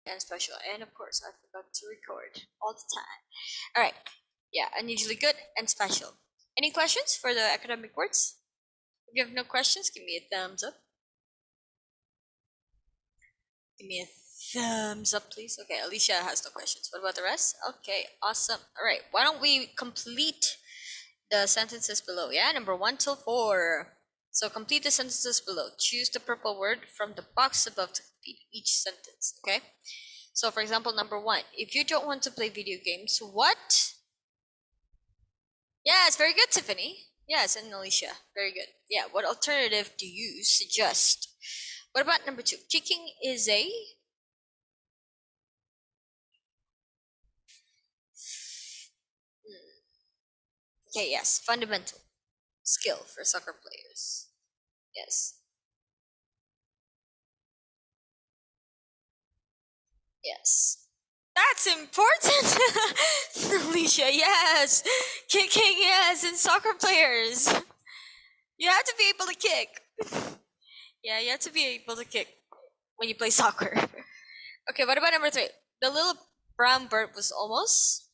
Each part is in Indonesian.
and special. And of course, I forgot to record all the time. All right. Yeah, unusually good and special. Any questions for the academic words? If you have no questions, give me a thumbs up. Give me a thumbs up, please. Okay, Alicia has no questions. What about the rest? Okay, awesome. All right, why don't we complete the sentences below? Yeah, number 1 till 4. So complete the sentences below. Choose the purple word from the box above to complete each sentence. Okay. So for example, number 1, if you don't want to play video games, what? Yes, very good, Tiffany. Yes, and Alicia. Very good. Yeah, what alternative do you suggest? What about number 2? Kicking is a okay, yes, fundamental skill for soccer players. Yes. Yes. That's important. Alicia, yes. Kicking, yes, and soccer players. You have to be able to kick. Yeah, you have to be able to kick when you play soccer. Okay, what about number 3? The little brown bird was almost.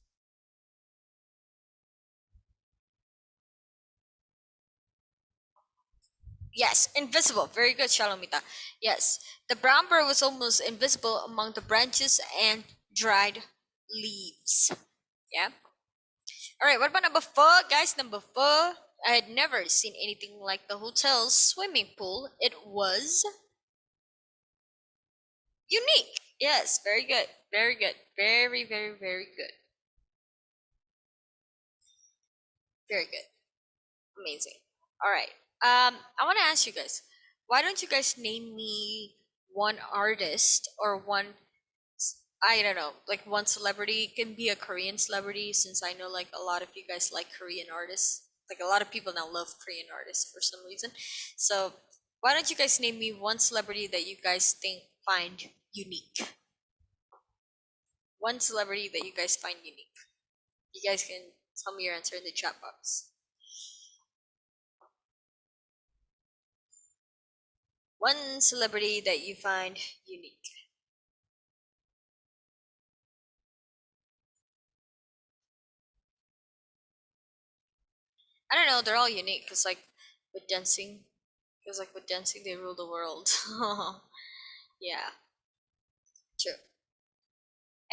Yes, invisible. Very good, Shalomita. Yes, the brown bird was almost invisible among the branches and dried leaves. Yeah. All right, what about number 4, guys? Number 4. I had never seen anything like the hotel's swimming pool. It was unique. Yes, very good. Very good. Very, very, very good. Very good. Amazing. All right. I want to ask you guys, why don't you guys name me one artist or one, I don't know, like one celebrity? It can be a Korean celebrity, since I know like a lot of you guys like Korean artists. Like a lot of people now love Korean artists for some reason. So why don't you guys name me one celebrity that you guys find unique? One celebrity that you guys find unique. You guys can tell me your answer in the chat box. One celebrity that you find unique. I don't know, they're all unique because like with dancing, because like with dancing they rule the world. Yeah, true.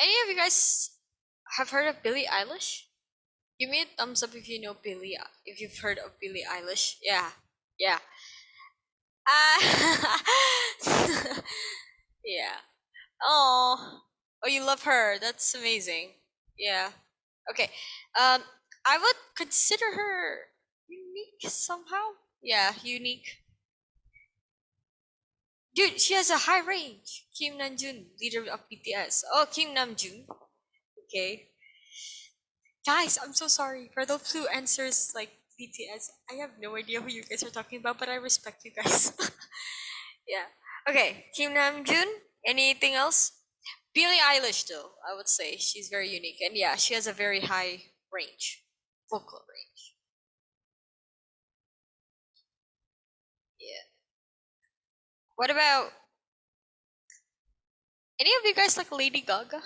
Any of you guys have heard of Billie Eilish? Give me a thumbs up if you know if you've heard of Billie Eilish. Yeah, yeah. Ah, yeah. Oh, oh, you love her. That's amazing. Yeah. Okay. Um, I would consider her unique somehow. Yeah, unique. Dude, she has a high range. Kim Namjoon, leader of BTS. Oh, Kim Namjoon. Okay. Guys, I'm so sorry for those who answers like BTS. I have no idea who you guys are talking about, but I respect you guys. Yeah. Okay, Kim Namjoon. Anything else? Billie Eilish, though, I would say she's very unique, and yeah, she has a very high range, vocal range. Yeah. What about any of you guys like Lady Gaga?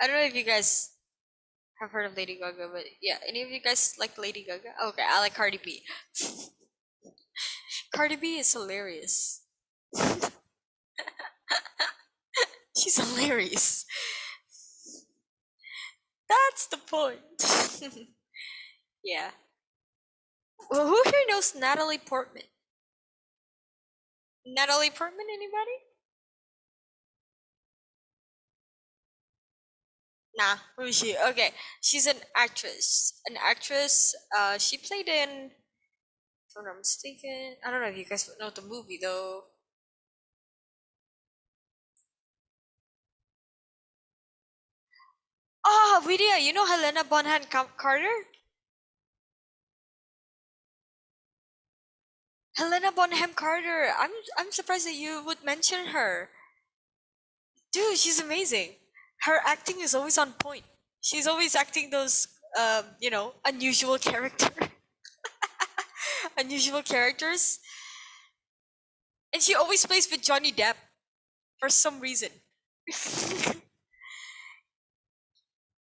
I don't know if you guys have heard of Lady Gaga, but yeah, any of you guys like Lady Gaga? Okay, I like Cardi B. Cardi B is hilarious. She's hilarious. That's the point. Yeah. Well, who here knows Natalie Portman? Natalie Portman, anybody? Nah, who is she? Okay, she's an actress. An actress. She played in. If I'm not mistaken, I don't know if you guys know the movie though. Oh, Vidya, you know Helena Bonham Carter? Helena Bonham Carter. I'm surprised that you would mention her. Dude, she's amazing. Her acting is always on point. She's always acting those unusual unusual characters. And she always plays with Johnny Depp for some reason.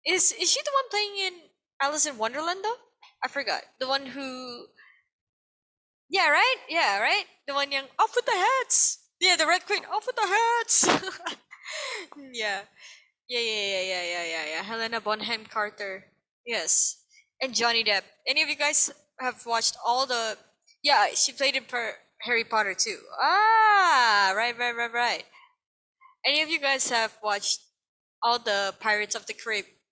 Is she the one playing in Alice in Wonderland though? I forgot. The one who yeah, right? Yeah, right? The one young off with the hats. Yeah, the Red Queen off with the hats. yeah. Yeah. Helena Bonham Carter. Yes. And Johnny Depp. Any of you guys have watched all the yeah, she played in Harry Potter too. Ah, right. Any of you guys have watched all the Pirates of the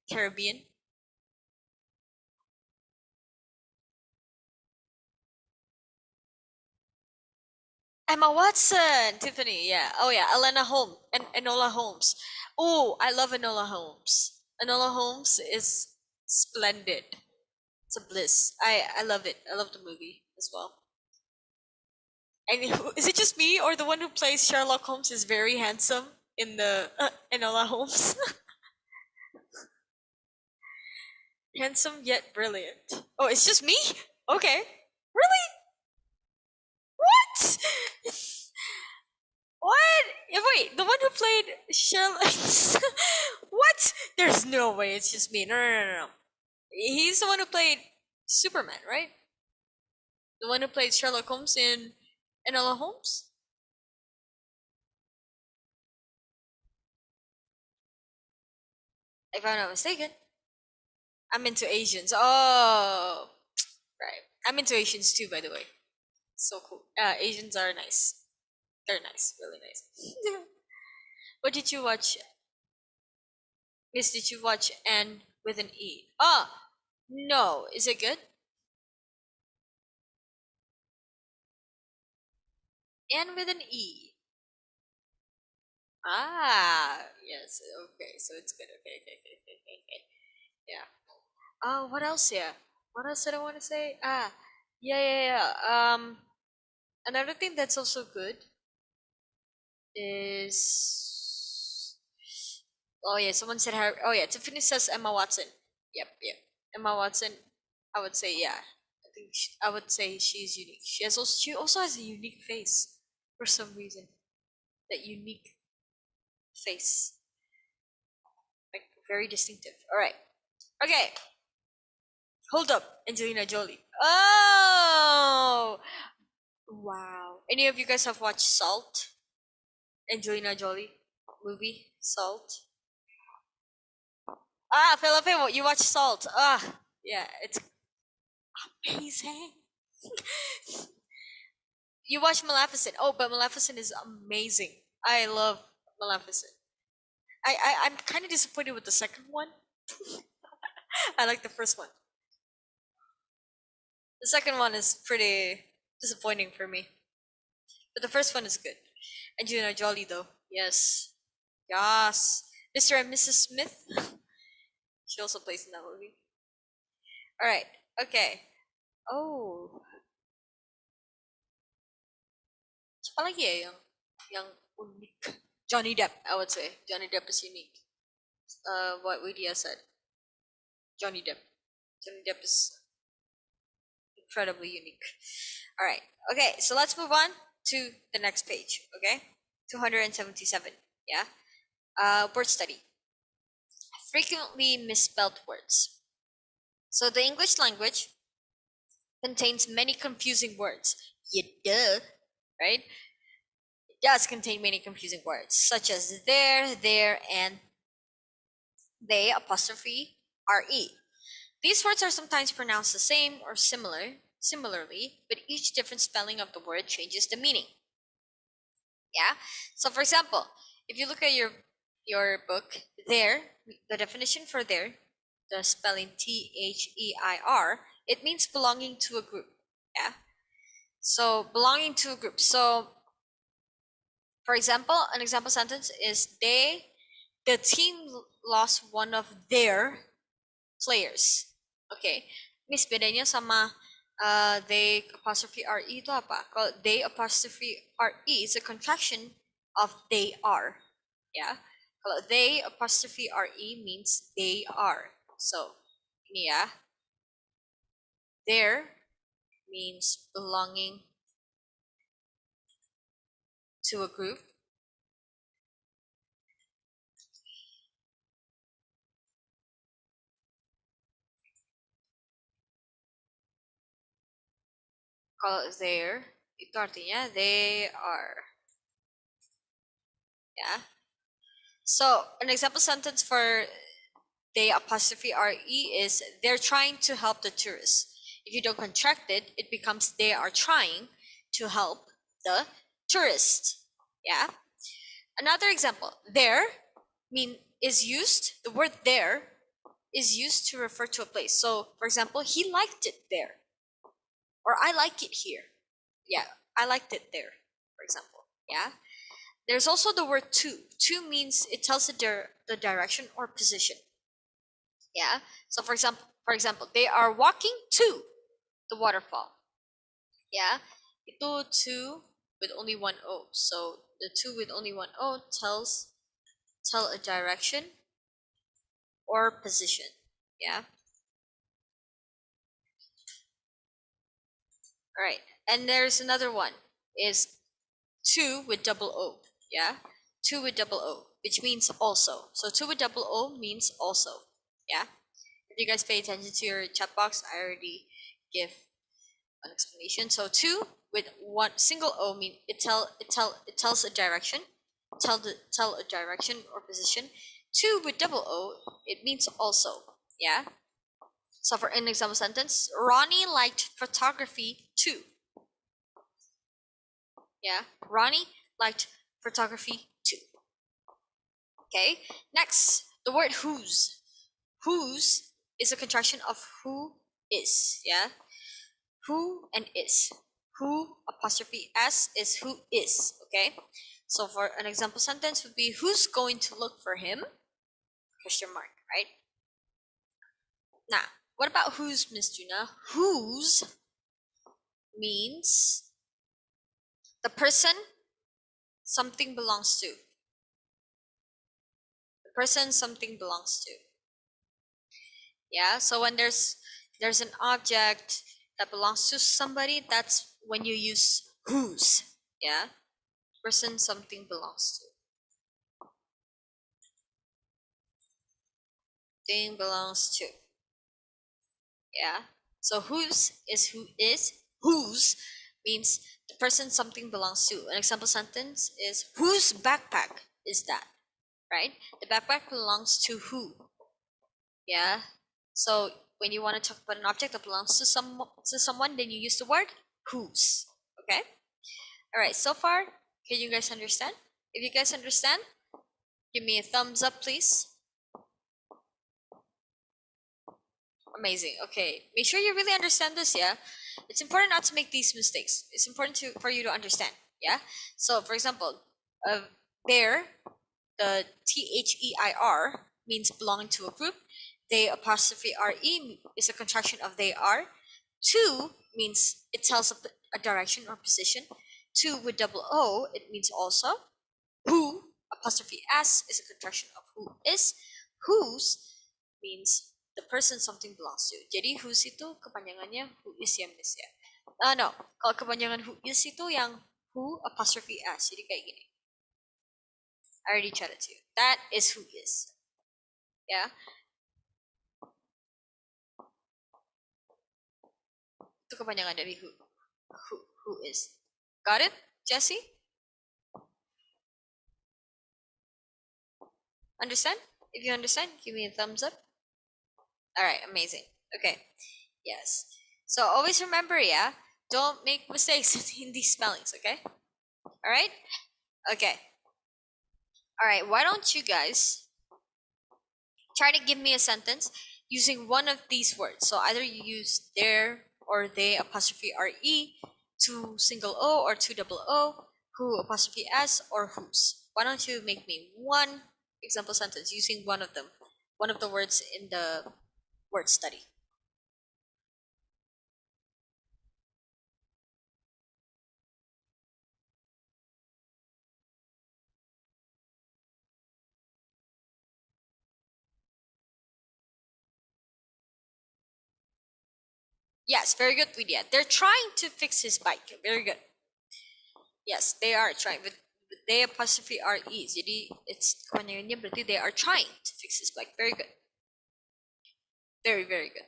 Caribbean? Emma Watson, Tiffany, yeah. Oh yeah, Elena Holmes and Enola Holmes. Oh, I love Enola Holmes. Enola Holmes is splendid. It's a bliss. I love it. I love the movie as well. And is it just me or the one who plays Sherlock Holmes is very handsome in the Enola Holmes? Handsome yet brilliant. Oh, it's just me? Okay. Really? What? What? Wait, the one who played Sherlock. what? There's no way it's just me. No. He's the one who played Superman, right? The one who played Sherlock Holmes in Enola Holmes? If I'm not mistaken. I'm into Asians. Oh, right. I'm into Asians too, by the way. So cool. Asians are nice. They're nice, really nice. what did you watch? Miss, did you watch N with an E? Oh, no. Is it good? N with an E. Ah, yes. Okay, so it's good. Okay. Yeah. Oh, what else? Yeah. What else did I want to say? Ah, yeah. Another thing that's also good is oh yeah, someone said her. Oh yeah, Tiffany says Emma Watson. Yep. Emma Watson. I would say yeah. I would say she's unique. She also has a unique face for some reason. That unique face, like very distinctive. All right. Okay. Hold up, Angelina Jolie. Oh, wow. Any of you guys have watched Salt? Angelina Jolie movie Salt. Ah, Philippine, you watch Salt? Ah, yeah, it's amazing. You watch Maleficent? Oh, but Maleficent is amazing. I love Maleficent. I'm kind of disappointed with the second one. I like the first one. The second one is pretty disappointing for me, but the first one is good. Angelina Jolie, though, yes, yes. Mr. and Mrs. Smith. She also plays in that movie. All right. Okay. Oh, siapa lagi ya yang unik? Johnny Depp, I would say. Johnny Depp is unique. What Widya said. Johnny Depp. Johnny Depp is incredibly unique. All right. Okay, so let's move on to the next page. Okay, 277. Yeah. Word study. Frequently misspelled words. So the English language contains many confusing words. Yeah, duh, right? It does contain many confusing words, such as there, and they apostrophe re. These words are sometimes pronounced the same or similarly, but each different spelling of the word changes the meaning. Yeah. So for example, if you look at your book, there, the definition for there, the spelling THEIR, it means belonging to a group. Yeah. So belonging to a group. So for example, an example sentence is the team lost one of their players. Okay. Miss, bedanya sama they apostrophe re itu apa? Kalau they apostrophe re is a contraction of they are. Ya. Kalau they apostrophe re means they are. So, ini ya. There means belonging to a group. Kalau there, itu artinya they are. Yeah. So an example sentence for they apostrophe re is they're trying to help the tourists. If you don't contract it, it becomes they are trying to help the tourist. Yeah. Another example, there is used, the word there is used to refer to a place. So for example, he liked it there. Or I like it here. Yeah, I liked it there, for example. Yeah. There's also the word to. To means it tells the direction or position. Yeah. So for example, they are walking to the waterfall. Yeah. Itu to with only one O. So the to with only one O tell a direction or position. Yeah. All right. And there's another one is two with double O. Yeah. Two with double O, which means also. So two with double O means also. Yeah. If you guys pay attention to your chat box, I already give an explanation. So two with one single O mean it tells a direction, tell a direction or position. Two with double O, it means also. Yeah. So for an example sentence, Ronnie liked photography too. Yeah, Ronnie liked photography too. Okay, next, the word whose. Whose is a contraction of who is. Yeah, who and is. Who apostrophe s is who is. Okay, so for an example sentence would be who's going to look for him? Question mark, right? Now, what about whose, Miss Juna? Whose means the person something belongs to. The person something belongs to. Yeah, so when there's an object that belongs to somebody, that's when you use whose. Yeah, person something belongs to. Thing belongs to. Yeah, so whose is who is. Whose means the person something belongs to. An example sentence is whose backpack is that? Right? The backpack belongs to who? Yeah. So when you want to talk about an object that belongs to someone, then you use the word whose. Okay. All right. So far, can you guys understand? If you guys understand, give me a thumbs up, please. Amazing. Okay. Make sure you really understand this. Yeah. It's important not to make these mistakes. It's important for you to understand. Yeah. So for example, there, the THEIR means belonging to a group. They apostrophe RE is a contraction of they are. To means it tells a direction or position. To with double O, it means also. Who apostrophe S is a contraction of who is. Whose means the person something belongs to. Jadi whose itu kepanjangannya who is ya miss ya. No, kalau kepanjangan who is itu yang who apostrophe S. Jadi kayak gini. I already chatted to you. That is who is. Yeah. Itu kepanjangan dari who. Who is. Got it, Jesse? Understand? If you understand, give me a thumbs up. All right, amazing. Okay. Yes. So always remember, yeah, don't make mistakes in these spellings, okay? All right? Okay. All right, why don't you guys try to give me a sentence using one of these words. So either you use their or they apostrophe RE, two single O or two double O, who apostrophe S or whose. Why don't you make me one example sentence using one of them, one of the words in the word study. Yes, very good, Vidya. They're trying to fix his bike. Very good. Yes, they are trying. With they apostrophe RE. Jadi it's kepanjangannya berarti they are trying to fix his bike. Very good. Very, very good.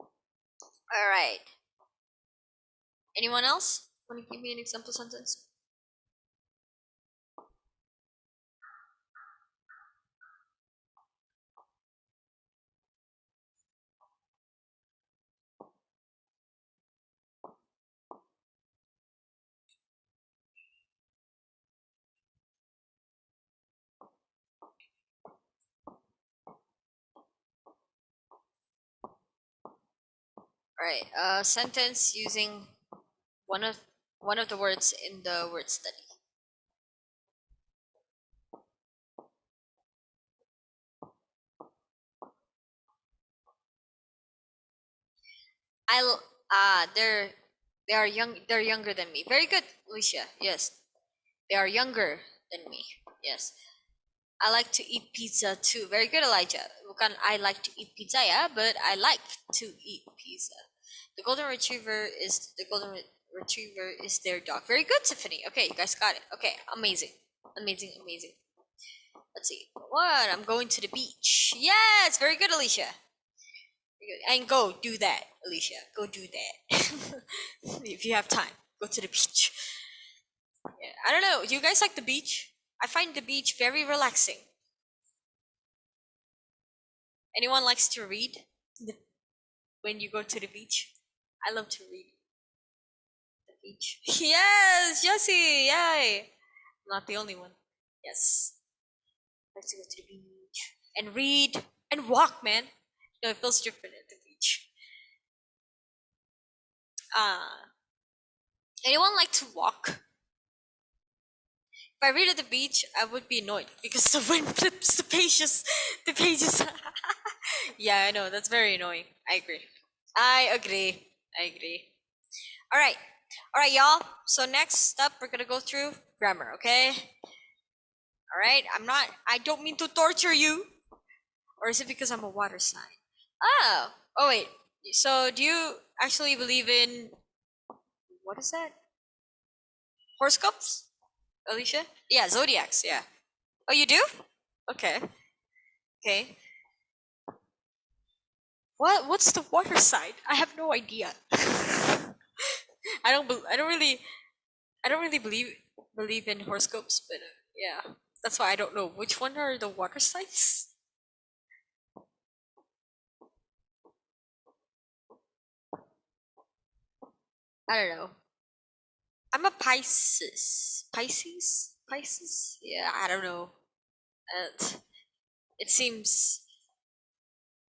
All right. Anyone else? Want to give me an example sentence? All right. Sentence using one of one of the words in the word study. I'll they are young. They're younger than me. Very good, Alicia. Yes, they are younger than me. Yes. I like to eat pizza too. Very good, Elijah. Bukan I like to eat pizza ya, but I like to eat pizza. The golden retriever is their dog. Very good, Tiffany. Okay, you guys got it. Okay, amazing, amazing, amazing. Let's see. What? I'm going to the beach. Yes, very good, Alicia. Very good. And go do that, Alicia. Go do that. If you have time, go to the beach. Yeah, I don't know. Do you guys like the beach? I find the beach very relaxing. Anyone likes to read when you go to the beach? I love to read the beach. Yes, Jessie, yay! I'm not the only one. Yes, I like to go to the beach and read and walk, man. No, it feels different at the beach. Anyone like to walk? If I read at the beach, I would be annoyed because the wind flips the pages. The pages. Yeah, I know. That's very annoying. I agree. I agree. I agree. All right. All right, y'all. So next up, we're gonna go through grammar. Okay. All right. I don't mean to torture you. Or is it because I'm a water sign? Oh. Oh wait. So do you actually believe in what is that? Horoscopes, Alicia? Yeah, zodiacs. Yeah. Oh, you do? Okay. Okay. What's the water sign? I have no idea. I don't really believe in horoscopes, but yeah, that's why I don't know which one are the water signs. I don't know. I'm a Pisces. Pisces. Pisces. Yeah, I don't know. Uh, it seems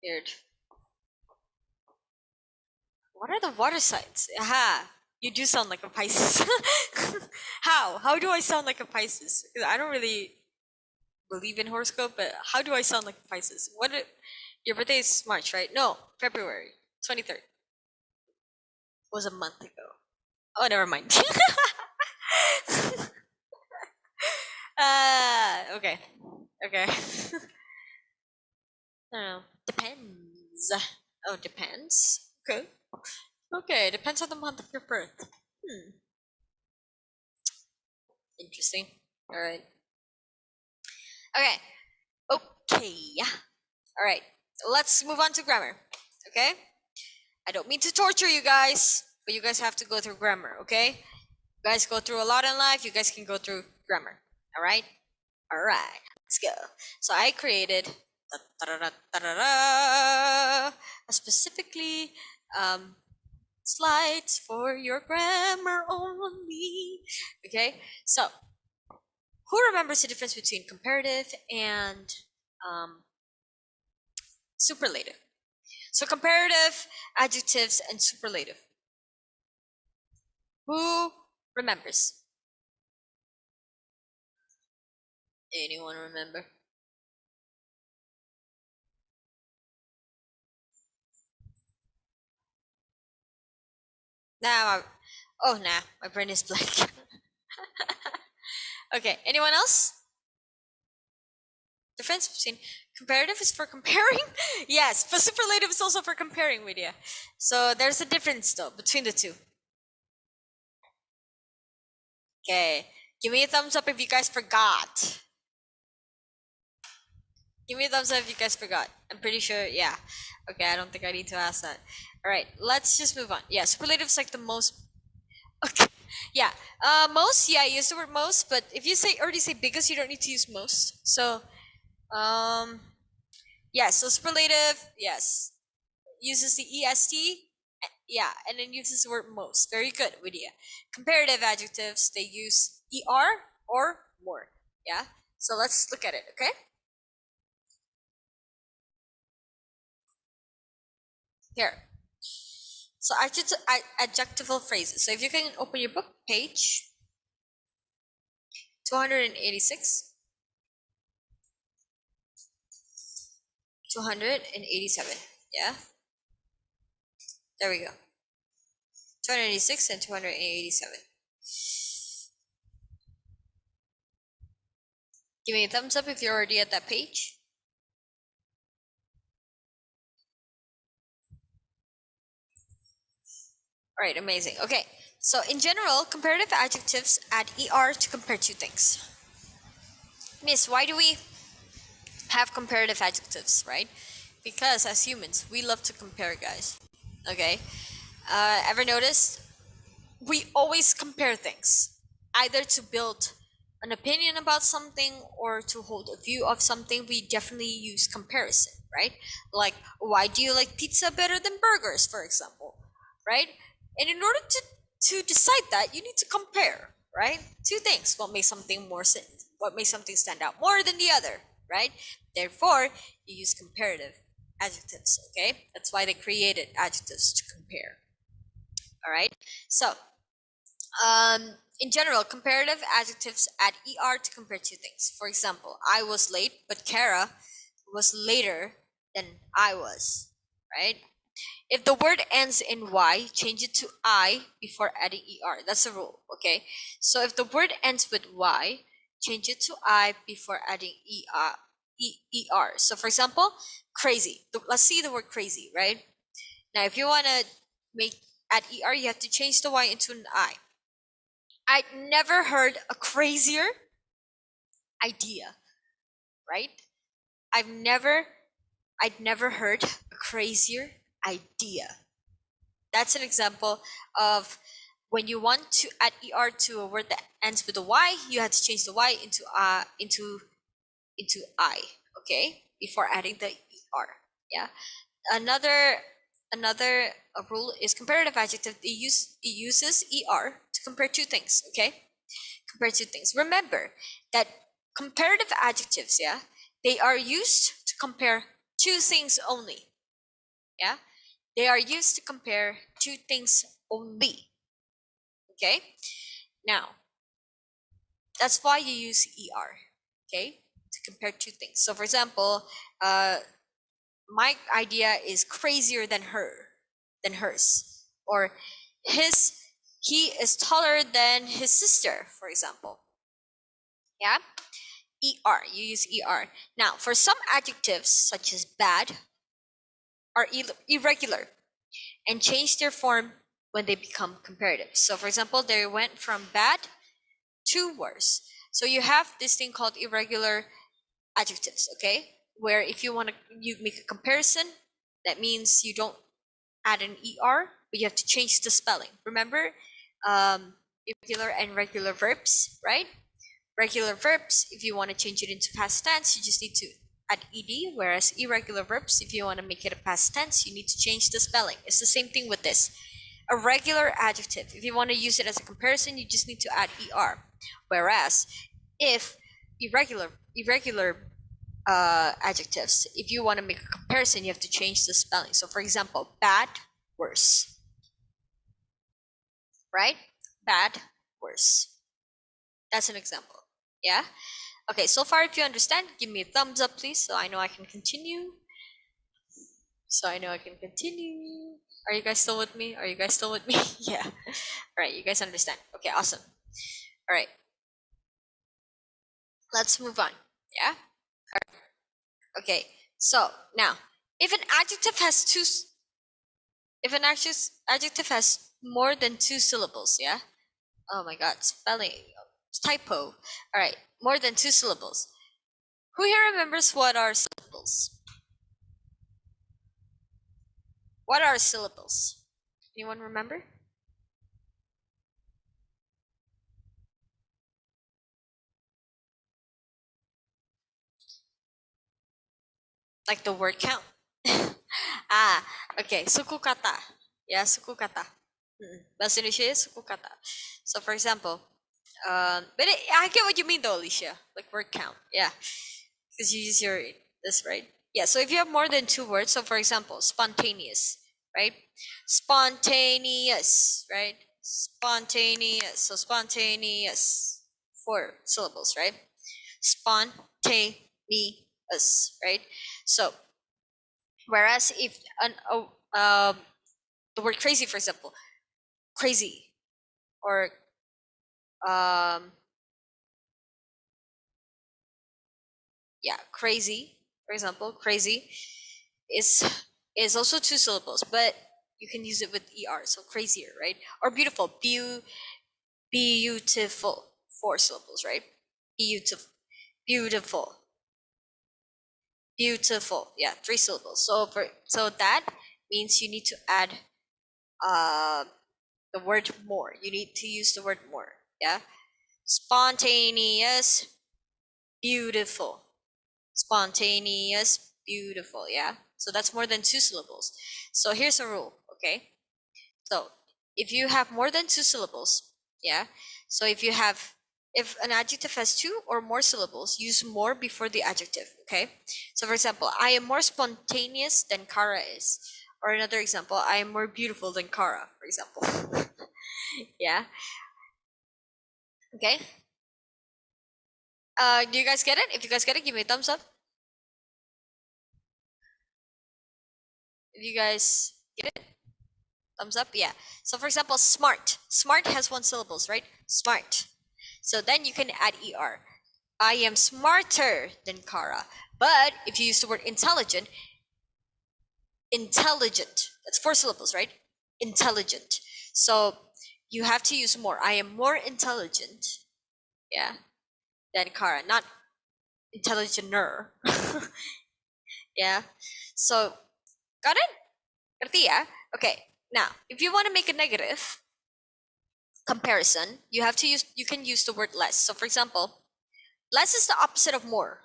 weird. What are the water signs? Aha. You do sound like a Pisces. How? How do I sound like a Pisces? 'Cause I don't really believe in horoscope, but how do I sound like a Pisces? Your birthday is March, right? No, February 23rd. Was a month ago. Oh, never mind. Okay. Okay. I don't know. Depends. Oh, depends. Okay. Okay, depends on the month of your birth. Hmm. Interesting. All right. Okay. Okay. All right. Let's move on to grammar. Okay. I don't mean to torture you guys, but you guys have to go through grammar. Okay. You guys go through a lot in life. You guys can go through grammar. All right. All right. Let's go. So I created specifically slides for your grammar only. Okay. So who remembers the difference between comparative and um, superlative? So comparative adjectives and superlative. Who remembers? Anyone remember? Nah, my brain is blank. Okay, anyone else? Difference between comparative is for comparing? Yes, but superlative is also for comparing, media. So there's a difference though between the two. Okay, give me a thumbs up if you guys forgot. Give me a thumbs up if you guys forgot. I'm pretty sure, yeah. Okay, I don't think I need to ask that. All right, let's just move on. Yeah, superlative is like the most Okay. Yeah. Most. Yeah. Use the word most. But if you say already say biggest, you don't need to use most. So, um, yeah. So superlative. Yes. Uses the est. Yeah, and then uses the word most. Very good, Widya. Comparative adjectives. They use or more. Yeah. So let's look at it. Okay. Here. So adjectival phrases. So if you can open your book, page 286, 287. Yeah, there we go. 286 and 287. Give me a thumbs up if you're already at that page. All right, amazing. Okay, so in general, comparative adjectives add er to compare two things. Miss, why do we have comparative adjectives, right? Because as humans, we love to compare, guys. Okay? Ever noticed? We always compare things, either to build an opinion about something or to hold a view of something. We definitely use comparison, right? Like, why do you like pizza better than burgers, for example, right? And in order to decide that, you need to compare, right? Two things: what makes something stand out more than the other, right? Therefore, you use comparative adjectives. Okay, that's why they created adjectives to compare. All right, so in general, comparative adjectives add er to compare two things. For example, I was late, but Kara was later than I was, right? If the word ends in y, change it to I before adding er. That's the rule, okay? So if the word ends with y, change it to I before adding er. So for example, crazy. Let's see the word crazy, right? Now, if you want to make add er, you have to change the y into an I. I'd never heard a crazier idea, right? I've never I'd never heard a crazier idea. That's an example of when you want to add er to a word that ends with a y, you have to change the y into I, okay? Before adding the er. Yeah. Another rule is comparative adjective. It uses er to compare two things, okay? Compare two things. Remember that comparative adjectives, yeah, they are used to compare two things only. Yeah, they are used to compare two things only. Okay, now that's why you use er. Okay, to compare two things. So, for example, my idea is crazier than hers, or his he is taller than his sister, for example. Yeah, er, you use er. Now, for some adjectives, such as bad, are irregular and change their form when they become comparative. So, for example, they went from bad to worse. So you have this thing called irregular adjectives, okay? Where if you want to you make a comparison, that means you don't add an er, but you have to change the spelling. Remember, irregular and regular verbs, right? Regular verbs, if you want to change it into past tense, you just need to add ed, whereas irregular verbs, if you want to make it a past tense, you need to change the spelling. It's the same thing with this. A regular adjective, if you want to use it as a comparison, you just need to add er. Whereas if irregular adjectives, if you want to make a comparison, you have to change the spelling. So for example, bad, worse, right? Bad, worse. That's an example. Yeah. Okay, so far if you understand, give me a thumbs up, please, so I know I can continue. Are you guys still with me? Yeah. All right, you guys understand. Okay, awesome. All right, let's move on. Yeah. Okay. So now, if an adjective has if an adjective has more than two syllables, yeah. Oh my God, spelling typo. All right, more than two syllables. Who here remembers what are syllables? What are syllables? Anyone remember? like the word count. Ah, okay. Suku kata. Yeah, suku kata. Bahasa Indonesia suku kata. So for example, but I get what you mean though, Alicia. Like word count. Yeah, because you use your this right. Yeah. So if you have more than two words, so for example, spontaneous, right? Spontaneous, right? Spontaneous. So spontaneous, 4 syllables, right? Spontaneous, right? So whereas if the word crazy, for example, crazy or um, yeah, crazy, for example, crazy is is also 2 syllables, but you can use it with er, so crazier, right? Or beautiful, beautiful, 4 syllables, right? Beautiful, beautiful, beautiful. Yeah, 3 syllables. So that means you need to add uh, the word more. You need to use the word more. Yeah, spontaneous, beautiful, spontaneous, beautiful. Yeah, so that's more than 2 syllables. So here's a rule. Okay, so if you have more than 2 syllables, yeah, so if an adjective has 2 or more syllables, use more before the adjective. Okay, so for example, I am more spontaneous than Kara is, or another example, I am more beautiful than Kara, for example. Yeah. Okay. Do you guys get it? If you guys get it, give me a thumbs up. If you guys get it, thumbs up. Yeah. So for example, smart. Smart has 1 syllables, right? Smart. So then you can add er. I am smarter than Kara. But if you use the word intelligent, intelligent. That's 4 syllables, right? Intelligent. So you have to use more. I am more intelligent, yeah, than Kara. Not intelligenter. Yeah. So got it? Ngerti ya? Okay. Now, if you want to make a negative comparison, you can use the word less. So for example, less is the opposite of more,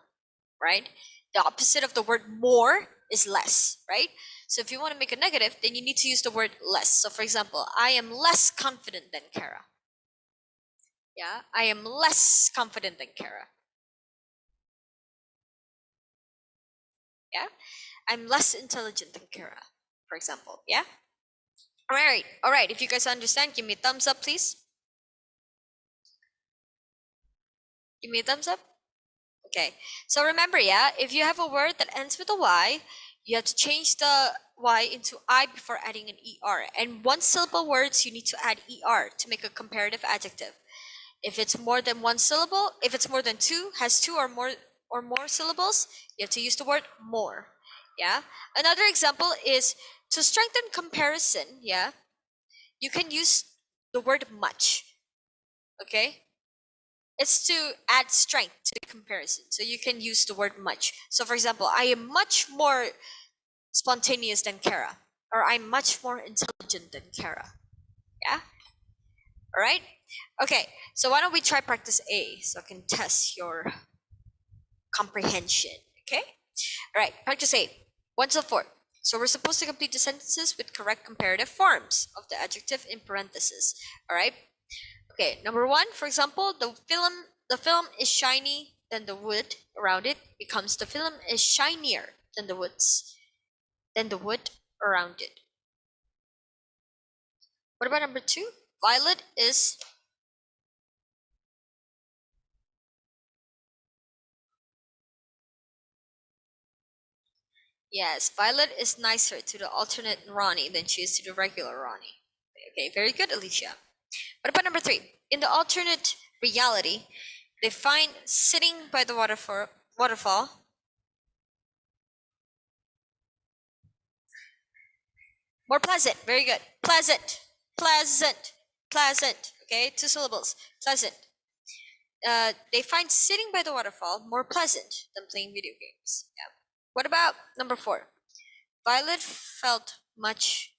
right? The opposite of the word more is less, right? So if you want to make a negative, then you need to use the word less. So for example, I am less confident than Kara. Yeah, I am less confident than Kara. Yeah, I'm less intelligent than Kara, for example. Yeah. All right. If you guys understand, give me a thumbs up, please. Give me a thumbs up. Okay. So remember, yeah, if you have a word that ends with a Y, you have to change the Y into I before adding an ER. And 1 syllable words, you need to add ER to make a comparative adjective. If it's more than 1 syllable, if it's more than two, has 2 or more syllables, you have to use the word more. Yeah. Another example is to strengthen comparison. Yeah. You can use the word much. Okay. It's to add strength to the comparison. So you can use the word much. So for example, I am much more spontaneous than Kara, or I'm much more intelligent than Kara. Yeah. All right. Okay. So why don't we try practice A so I can test your comprehension. Okay. All right. Practice A. 1 to 4. So we're supposed to complete the sentences with correct comparative forms of the adjective in parentheses. All right. Okay, number 1, for example, the film is shiny than the wood around it becomes the film is shinier than the wood around it. What about number 2? Violet is Yes, Violet is nicer to the alternate Ronnie than she is to the regular Ronnie. Okay, very good, Alicia. What about number 3? In the alternate reality, they find sitting by the waterfall more pleasant. Very good. Pleasant. Pleasant. Pleasant. Okay, 2 syllables. Pleasant. They find sitting by the waterfall more pleasant than playing video games. Yeah. What about number 4? Violet felt much.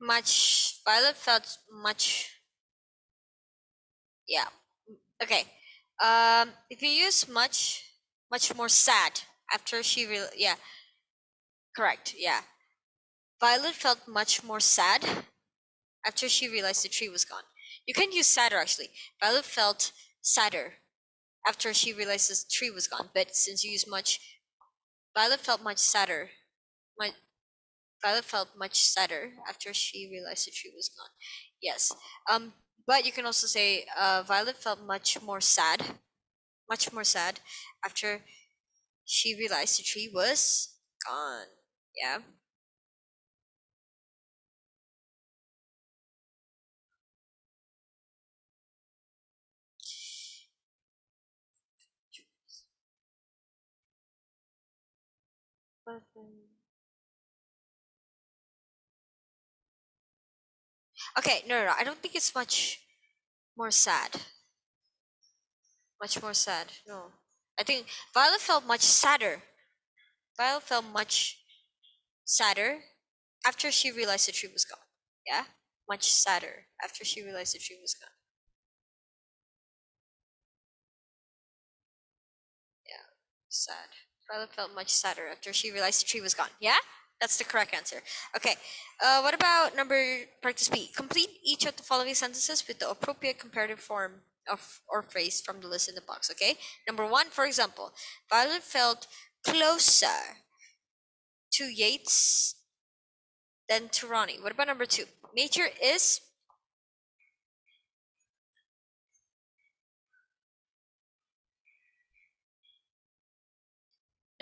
much. Violet felt much. Yeah. Okay. If you use much more sad after she yeah, correct. Yeah. Violet felt much more sad after she realized the tree was gone. You can use sadder actually. Violet felt sadder after she realized the tree was gone. But since you use much, Violet felt much sadder. My Violet felt much sadder after she realized the tree was gone. Yes. But you can also say Violet felt much more sad after she realized the tree was gone. Yeah. Okay, no, I don't think it's much more sad. Much more sad. No. I think Violet felt much sadder. Violet felt much sadder after she realized the tree was gone. Yeah? Much sadder after she realized the tree was gone. Yeah. Sad. Violet felt much sadder after she realized the tree was gone. Yeah? That's the correct answer. Okay. What about number practice B? Complete each of the following sentences with the appropriate comparative form of or phrase from the list in the box. Okay. Number one, for example, Violet felt closer to Yates than to Ronnie. What about number two? Nature is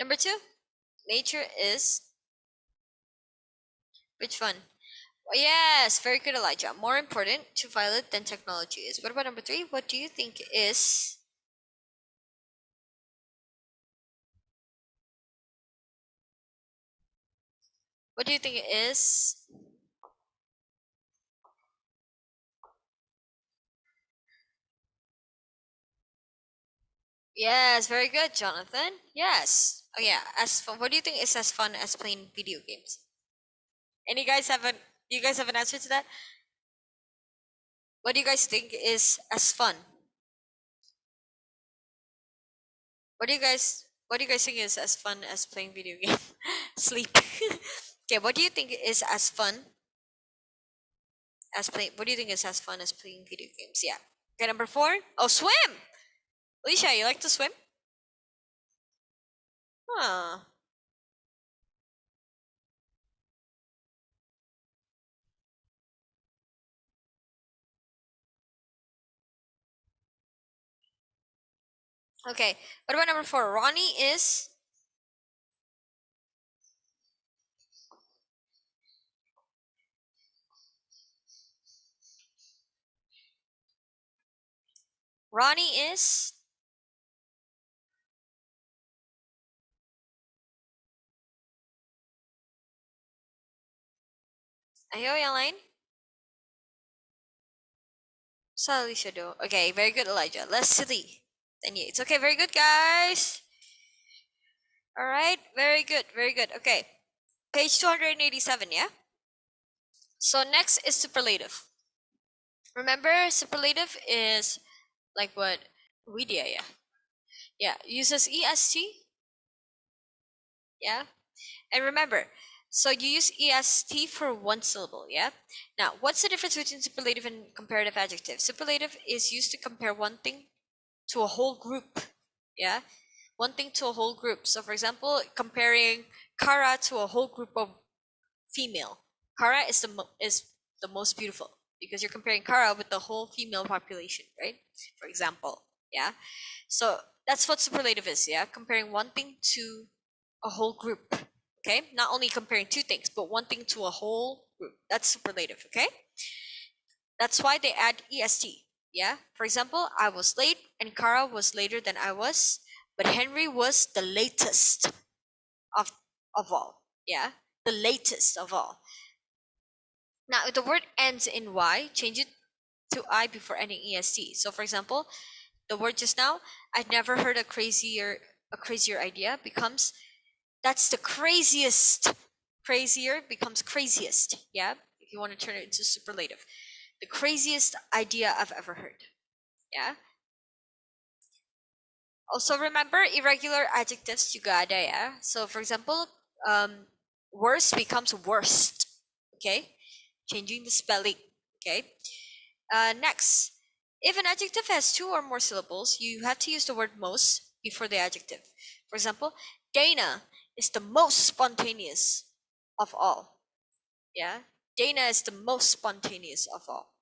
number two. Nature is which one? Oh, yes, very good, Elijah. More important to Violet than technology is. What about number three? What do you think is? What do you think it is? Yes, very good, Jonathan. Yes. Oh yeah. As fun, what do you think is as fun as playing video games? And you guys have an answer to that? What do you guys think is as fun? What do you guys think is as fun as playing video game? Sleep. Okay, what do you think is as fun as playing what do you think is as fun as playing video games? Yeah. Okay, number four. Oh, swim. Alicia, you like to swim? Huh. Okay. What about number four? Ronnie is Ayo yang lain? Sa Alicia do. Okay, very good, Elijah. Let's see. Then yeah, it's okay. Very good, guys. All right. Very good. Very good. Okay. Page 287, yeah? So next is superlative. Remember, superlative is like what we did, yeah. Yeah, uses EST, yeah. And remember, so you use EST for one syllable, yeah? Now, what's the difference between superlative and comparative adjective? Superlative is used to compare one thing to a whole group, yeah? One thing to a whole group. So, for example, comparing Kara to a whole group of female. Kara is the most beautiful because you're comparing Kara with the whole female population, right? For example, yeah. So that's what superlative is, yeah. Comparing one thing to a whole group. Okay, not only comparing two things, but one thing to a whole group. That's superlative. Okay, that's why they add est. Yeah. For example, I was late and Kara was later than I was, but Henry was the latest of of all. Yeah, the latest of all. Now, if the word ends in Y, change it to I before ending est. So, for example, the word just now, I'd never heard a crazier idea becomes that's the craziest. Crazier becomes craziest. Yeah. you want to turn it into superlative. The craziest idea I've ever heard. Yeah. Also remember irregular adjectives juga ada ya. So for example, worst becomes worst. Okay, changing the spelling. Okay. Next, if an adjective has 2 or more syllables, you have to use the word most before the adjective. For example, Dana is the most spontaneous of all. Yeah, Dana is the most spontaneous of all.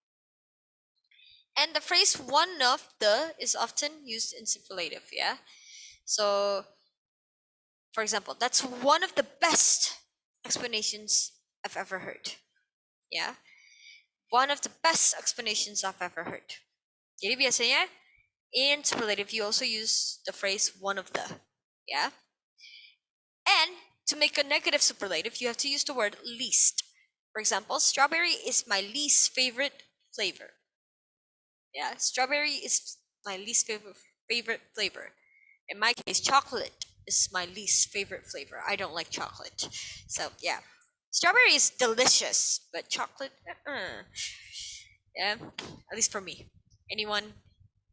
And the phrase one of the is often used in superlative. Yeah. So, for example, that's one of the best explanations I've ever heard. Yeah. One of the best explanations I've ever heard. Jadi biasanya in superlative you also use the phrase one of the. Yeah. And to make a negative superlative, you have to use the word least. For example, strawberry is my least favorite flavor. Yeah, strawberry is my least favorite flavor. In my case, chocolate is my least favorite flavor. I don't like chocolate. So yeah, strawberry is delicious, but chocolate, yeah, at least for me. Anyone?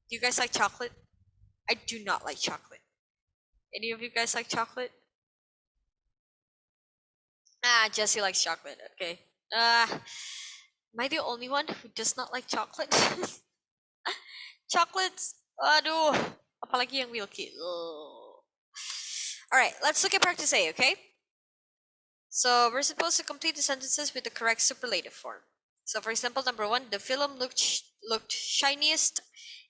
Do you guys like chocolate? I do not like chocolate. Any of you guys like chocolate? Ah, Jesse likes chocolate. Okay. Am I the only one who does not like chocolate? Chocolates, aduh, apalagi yang milky. Ugh. All right, let's look at practice A, okay? So we're supposed to complete the sentences with the correct superlative form. So for example, number 1, the film looked shiniest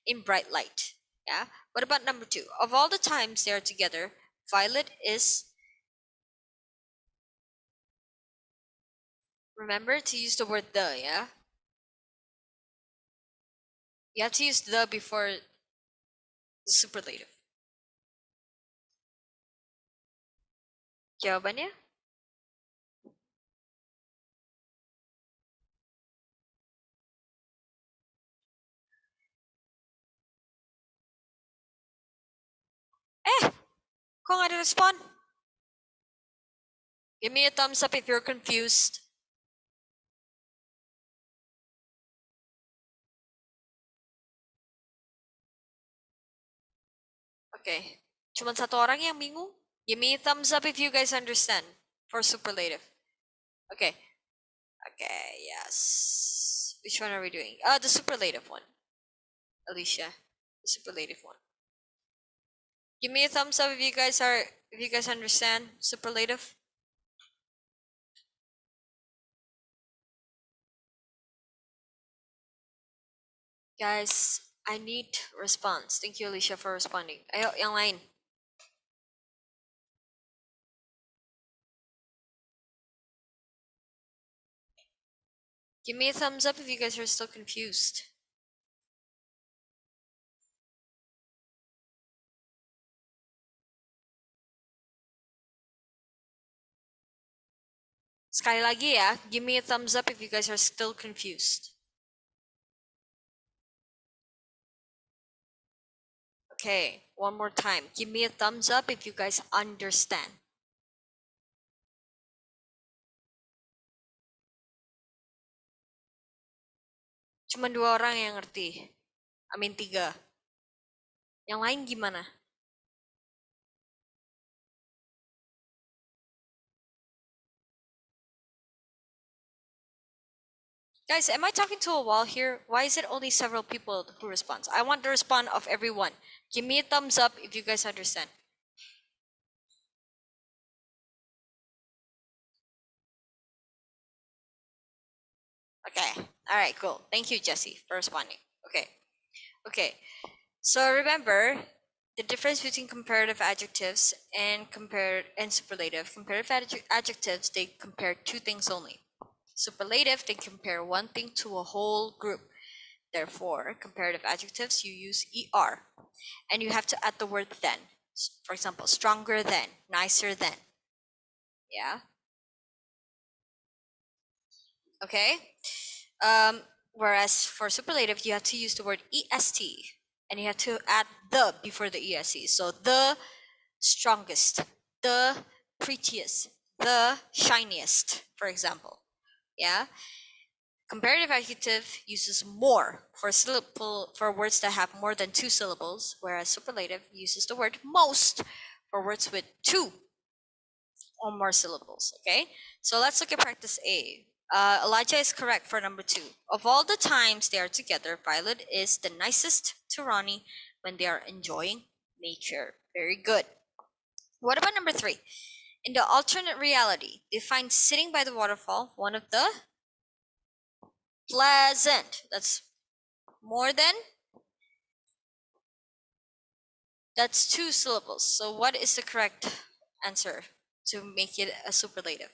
in bright light. Yeah. What about number 2? Of all the times they are together, Violet is. Remember to use the word the, yeah? You have to use the before the superlative. Jawabannya? Kok nggak ada respon? Give me a thumbs up if you're confused. Okay. Cuma satu orang yang bingung? Give me a thumbs up if you guys understand for superlative. Okay. Okay, yes. Which one are we doing? The superlative one. Alicia. The superlative one. Give me a thumbs up if you guys understand superlative. Guys, I need response. Thank you, Alicia, for responding. Ayo, yang lain. Give me a thumbs up if you guys are still confused. Sekali lagi ya, give me a thumbs up if you guys are still confused. Okay, one more time. Give me a thumbs up if you guys understand. Cuma 2 orang yang ngerti. I mean 3. Yang lain gimana? Guys, am I talking to a wall here? Why is it only several people who respond? I want the response of everyone. Give me a thumbs up if you guys understand. Okay. All right, cool. Thank you, Jesse, for responding. Okay. Okay. So remember the difference between comparative adjectives and superlative. Comparative adjectives, they compare 2 things only. Superlative, they compare 1 thing to a whole group. Therefore, comparative adjectives, you use ER. And you have to add the word than. For example, stronger than, nicer than. Yeah? Okay? Whereas for superlative, you have to use the word EST. And you have to add the before the EST. So the strongest, the prettiest, the shiniest, for example. Yeah? Comparative adjective uses more for syllable for words that have more than 2 syllables, whereas superlative uses the word most for words with 2 or more syllables. Okay, so let's look at practice A. Elijah is correct for number 2. Of all the times they are together, Violet is the nicest to Ronnie when they are enjoying nature. Very good. What about number 3? In the alternate reality, they find sitting by the waterfall one of the pleasant. That's more than. That's 2 syllables. So what is the correct answer to make it a superlative?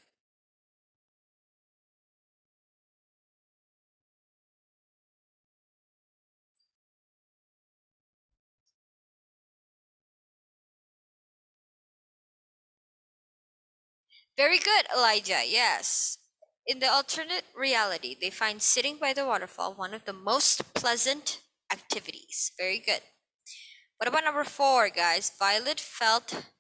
Very good, Elijah. Yes. In the alternate reality, they find sitting by the waterfall one of the most pleasant activities. Very good. What about number 4, guys? Violet felt.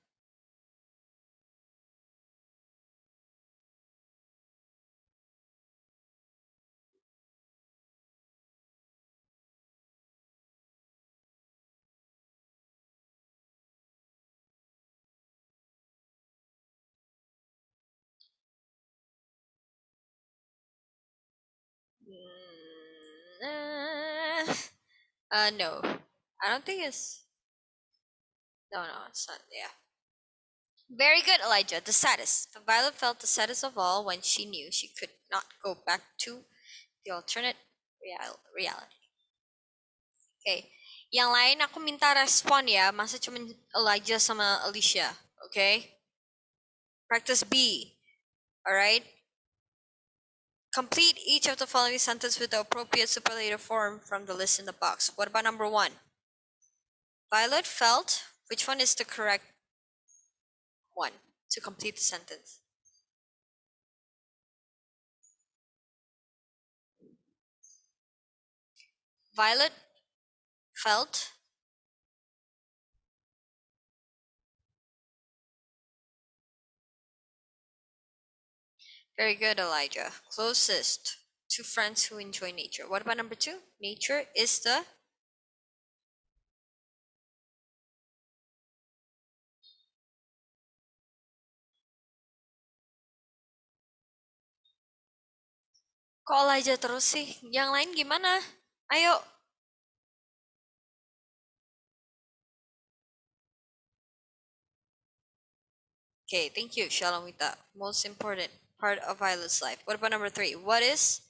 No. I don't think it's. No, no, it's not. Yeah. Very good, Elijah. The saddest. Violet felt the saddest of all when she knew she could not go back to the alternate reality. Okay. Yang lain aku minta respon ya. Masa cuma Elijah sama Alicia. Okay. Practice B. Alright. Complete each of the following sentences with the appropriate superlative form from the list in the box. What about number 1? Violet felt. Which one is the correct one to complete the sentence? Violet felt. Very good, Elijah. Closest to friends who enjoy nature. What about number 2? Nature is the. Kok Elijah terus sih? Yang lain gimana? Ayo. Okay, thank you, Shalomita. Most important part of Violet's life. What about number 3? What is.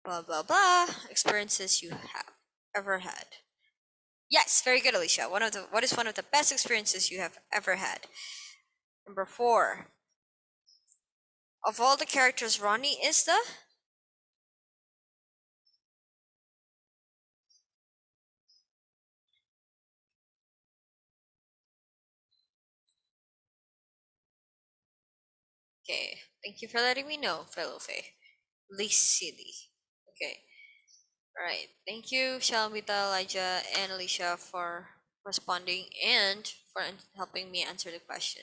Blah, blah, blah. Experiences you have ever had. Yes, very good, Alicia. What is one of the best experiences you have ever had? Number 4. Of all the characters, Ronnie is the. Okay, thank you for letting me know, fellow Faye. Least silly. Okay. Alright. Thank you, Shalomita, Elijah, and Alicia for responding and for helping me answer the question.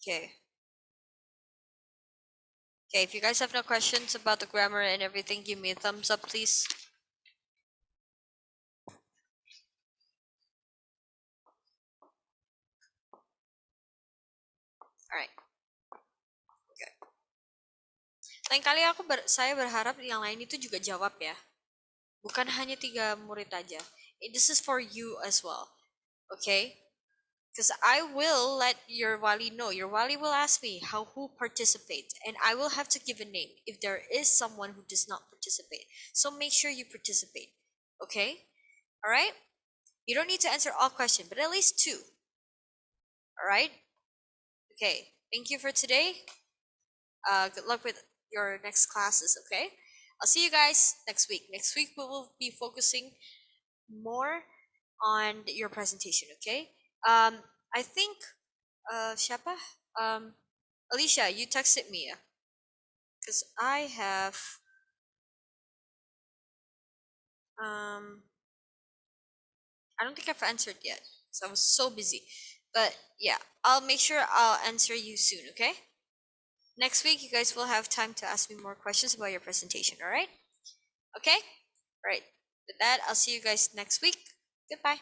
Okay. Okay, if you guys have no questions about the grammar and everything, give me a thumbs up, please. Alright. Okay. Lain kali saya berharap yang lain itu juga jawab ya. Bukan hanya 3 murid aja. This is for you as well. Okay? Because I will let your wali know. Your wali will ask me who participates, and I will have to give a name if there is someone who does not participate. So make sure you participate. Okay? All right? You don't need to answer all questions, but at least 2. All right? Okay. Thank you for today. Good luck with your next classes. Okay? I'll see you guys next week. Next week we will be focusing more on your presentation. Okay? I think siapa? Alicia, you texted me, because I have I don't think I've answered yet, so I was so busy. But yeah, I'll make sure I'll answer you soon, okay? Next week, you guys will have time to ask me more questions about your presentation, all right? Okay? All right. With that, I'll see you guys next week. Goodbye.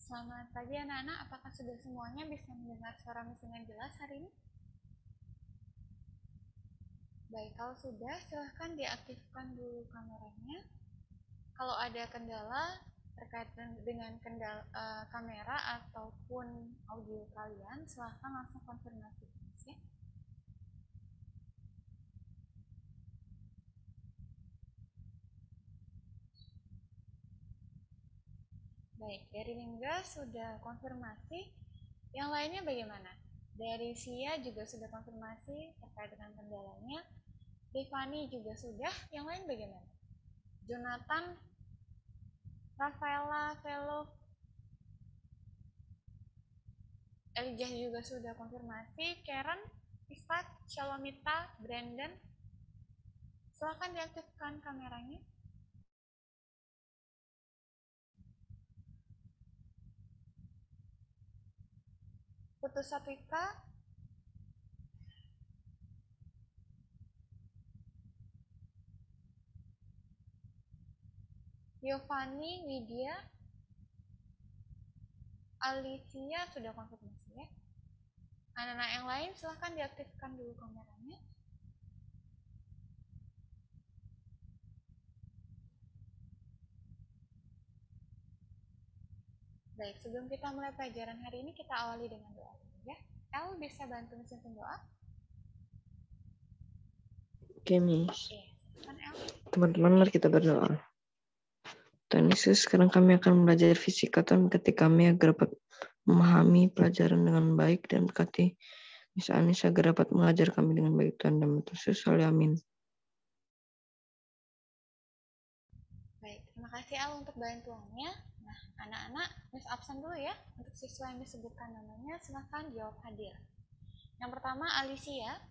Selamat pagi anak-anak, apakah sudah semuanya bisa mendengar suara Miss dengan jelas hari ini? Baik, kalau sudah silahkan diaktifkan dulu kameranya. Kalau ada kendala terkait dengan kamera ataupun audio kalian, silahkan langsung konfirmasi ya. Baik, dari Lingga sudah konfirmasi. Yang lainnya bagaimana? Dari Sia juga sudah konfirmasi terkait dengan kendalanya. Tiffany juga sudah. Yang lain bagaimana? Jonathan, Rafaela, Velo, Elijah juga sudah konfirmasi. Karen, Ishak, Shalomita, Brandon, silahkan diaktifkan kameranya. Putus Satvika, Giovanni, Widya, Alicia sudah konfirmasi ya. Anak-anak yang lain silahkan diaktifkan dulu kameranya. Baik, sebelum kita mulai pelajaran hari ini, kita awali dengan doa ya. El bisa bantu menyusun doa? Oke, Miss. Silakan El. Teman-teman, mari kita berdoa. Tuhan Yesus, sekarang kami akan belajar fisika. Tuhan, ketika kami agar dapat memahami pelajaran dengan baik dan berkati Miss Anissa agar dapat mengajar kami dengan baik. Tuhan, dan Yesus, amin. Baik, terima kasih Al untuk bantuannya. Nah, anak-anak, Miss absen dulu ya. Untuk siswa yang disebutkan namanya, silahkan jawab hadir. Yang pertama, Alicia.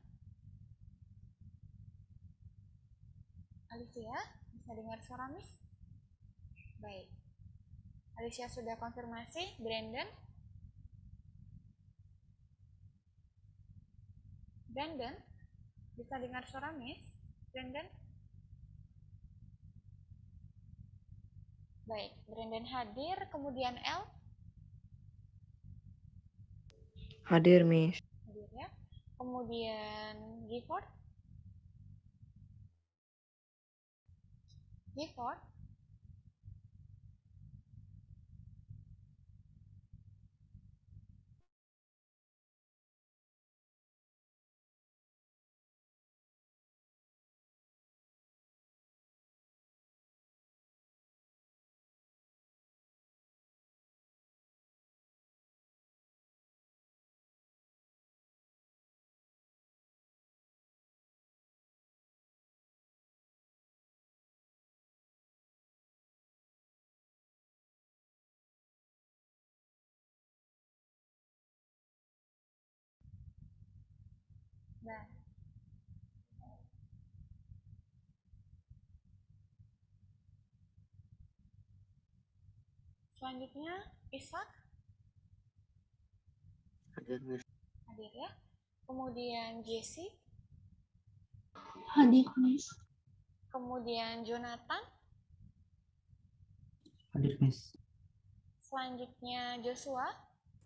Alicia, bisa dengar suara Miss? Baik. Alicia sudah konfirmasi. Brandon? Brandon, bisa dengar suara Miss? Brandon? Baik, Brandon hadir. Kemudian L? Hadir, Miss. Hadir ya. Kemudian Gifford? Gifford? Nah, selanjutnya Ishak? Hadir, Miss. Hadir ya. Kemudian Jesse? Hadir, Miss. Kemudian Jonathan? Hadir, Miss. Selanjutnya Joshua?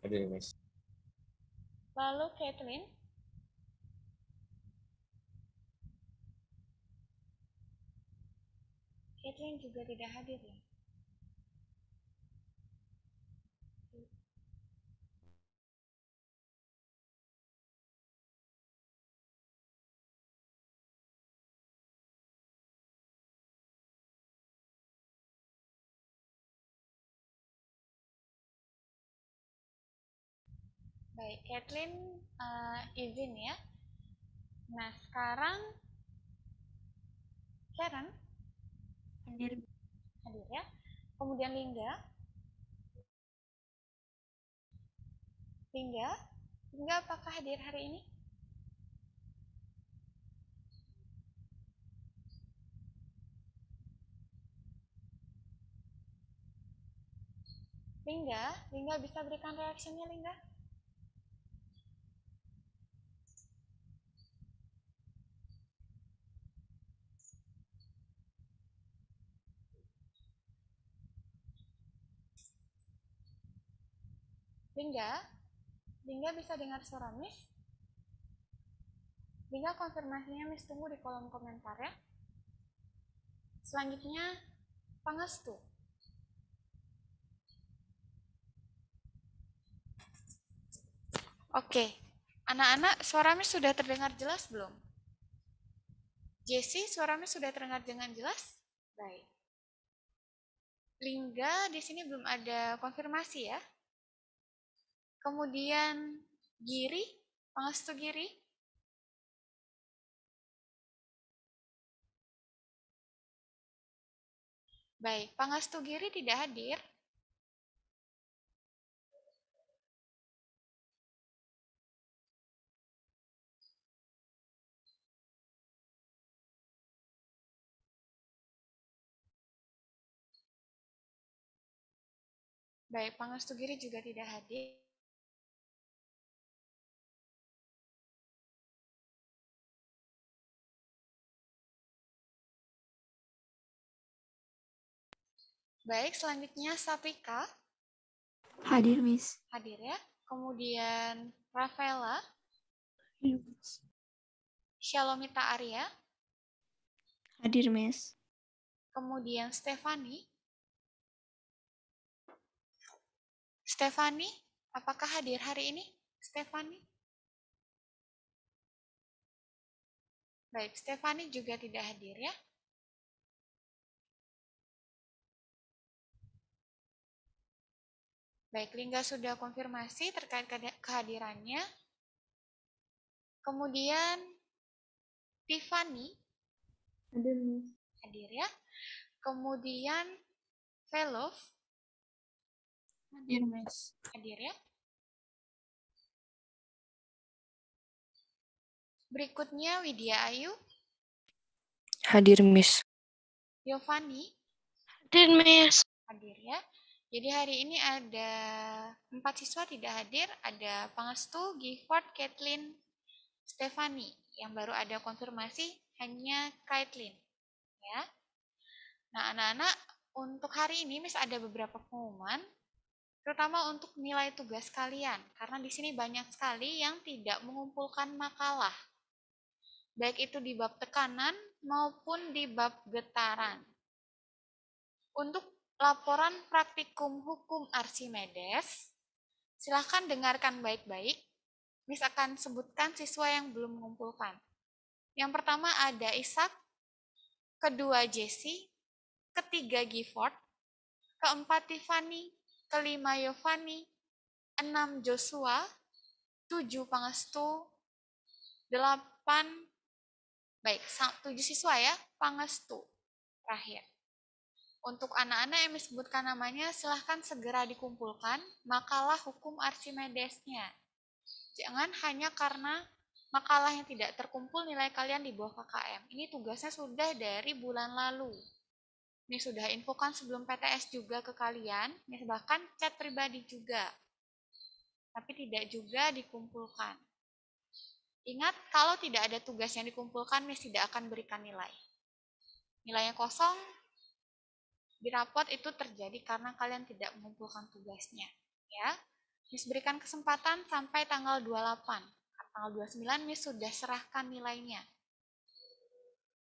Hadir, Miss. Lalu Kathleen? Kathleen juga tidak hadir ya. Baik, Kathleen izin ya. Nah, sekarang Karen Hadir. hadir ya. Kemudian Lingga? Lingga? Lingga apakah hadir hari ini? Lingga? Lingga bisa berikan reaksinya Lingga? Lingga bisa dengar suara Miss? Lingga konfirmasinya Miss tunggu di kolom komentar ya. Selanjutnya, Pangestu. Oke, anak-anak suara Miss sudah terdengar jelas belum? Jessie, suara Miss sudah terdengar dengan jelas? Baik. Lingga di sini belum ada konfirmasi ya. Kemudian Giri, Pangestu Giri. Baik, Pangestu Giri tidak hadir. Baik, Pangestu Giri juga tidak hadir. Baik, selanjutnya Saprika. Hadir, Miss. Hadir ya. Kemudian Rafaela, Hadir, Miss. Shalomita Arya, Hadir, Miss. kemudian Stefani. Stefani, apakah hadir hari ini? Stefani? Baik, Stefani juga tidak hadir ya. Baik, Lingga sudah konfirmasi terkait kehadirannya. Kemudian Tiffany Hadir, Miss. hadir ya. Kemudian Velov Hadir, Miss. hadir ya. Berikutnya Widya Ayu, Hadir, Miss. Yovani Hadir, Miss. hadir ya. Jadi hari ini ada 4 siswa tidak hadir, ada Pangestu, Gifford, Kathleen, Stefani. Yang baru ada konfirmasi hanya Kaitlin. Ya. Nah, anak-anak, untuk hari ini Miss ada beberapa pengumuman, terutama untuk nilai tugas kalian, karena di sini banyak sekali yang tidak mengumpulkan makalah. Baik itu di bab tekanan maupun di bab getaran. Untuk laporan praktikum hukum Archimedes, silahkan dengarkan baik-baik. Miss akan sebutkan siswa yang belum mengumpulkan. Yang pertama ada Ishak, kedua Jessie, ketiga Gifford, keempat Tiffany, kelima Yovani, 6 Joshua, 7 Pangestu, 8, baik, 7 siswa ya, Pangestu terakhir. Untuk anak-anak yang disebutkan namanya, silahkan segera dikumpulkan makalah hukum Archimedesnya. Jangan hanya karena makalah yang tidak terkumpul nilai kalian di bawah KKM. Ini tugasnya sudah dari bulan lalu. Ini sudah infokan sebelum PTS juga ke kalian, ini bahkan chat pribadi juga. Tapi tidak juga dikumpulkan. Ingat, kalau tidak ada tugas yang dikumpulkan, Miss tidak akan berikan nilai. Nilainya kosong, di rapot itu terjadi karena kalian tidak mengumpulkan tugasnya. Ya, Miss berikan kesempatan sampai tanggal 28. Tanggal 29 Miss sudah serahkan nilainya.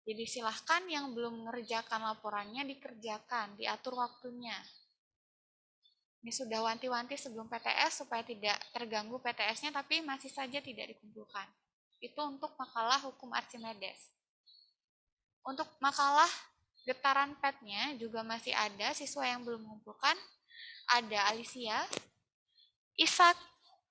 Jadi silahkan yang belum mengerjakan laporannya dikerjakan, diatur waktunya. Miss sudah wanti-wanti sebelum PTS supaya tidak terganggu PTS-nya, tapi masih saja tidak dikumpulkan. Itu untuk makalah hukum Archimedes. Untuk makalah getaran PET-nya juga masih ada siswa yang belum mengumpulkan. Ada Alicia, Ishak,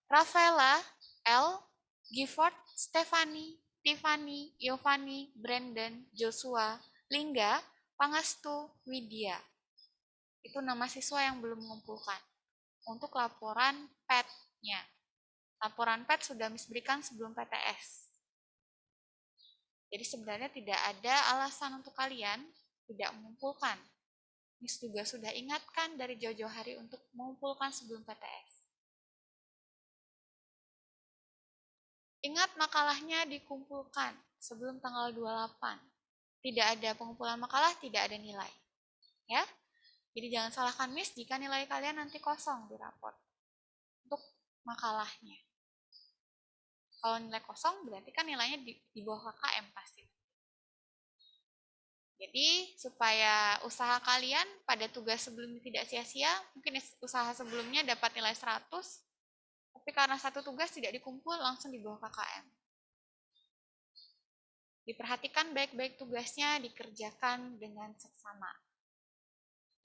Rafaela, L, Gifford, Stefani, Tiffany, Yovani, Brandon, Joshua, Lingga, Pangestu, Widya. Itu nama siswa yang belum mengumpulkan. Untuk laporan PET-nya. Laporan PET sudah Miss berikan sebelum PTS. Jadi sebenarnya tidak ada alasan untuk kalian tidak mengumpulkan. Miss juga sudah ingatkan dari jauh-jauh hari untuk mengumpulkan sebelum PTS. Ingat makalahnya dikumpulkan sebelum tanggal 28. Tidak ada pengumpulan makalah, tidak ada nilai. Ya. Jadi jangan salahkan Miss jika nilai kalian nanti kosong di raport. untuk makalahnya. Kalau nilai kosong berarti kan nilainya di bawah KKM pasti. Jadi supaya usaha kalian pada tugas sebelumnya tidak sia-sia, mungkin usaha sebelumnya dapat nilai 100, tapi karena satu tugas tidak dikumpul langsung di bawah KKM. Diperhatikan baik-baik tugasnya, dikerjakan dengan seksama.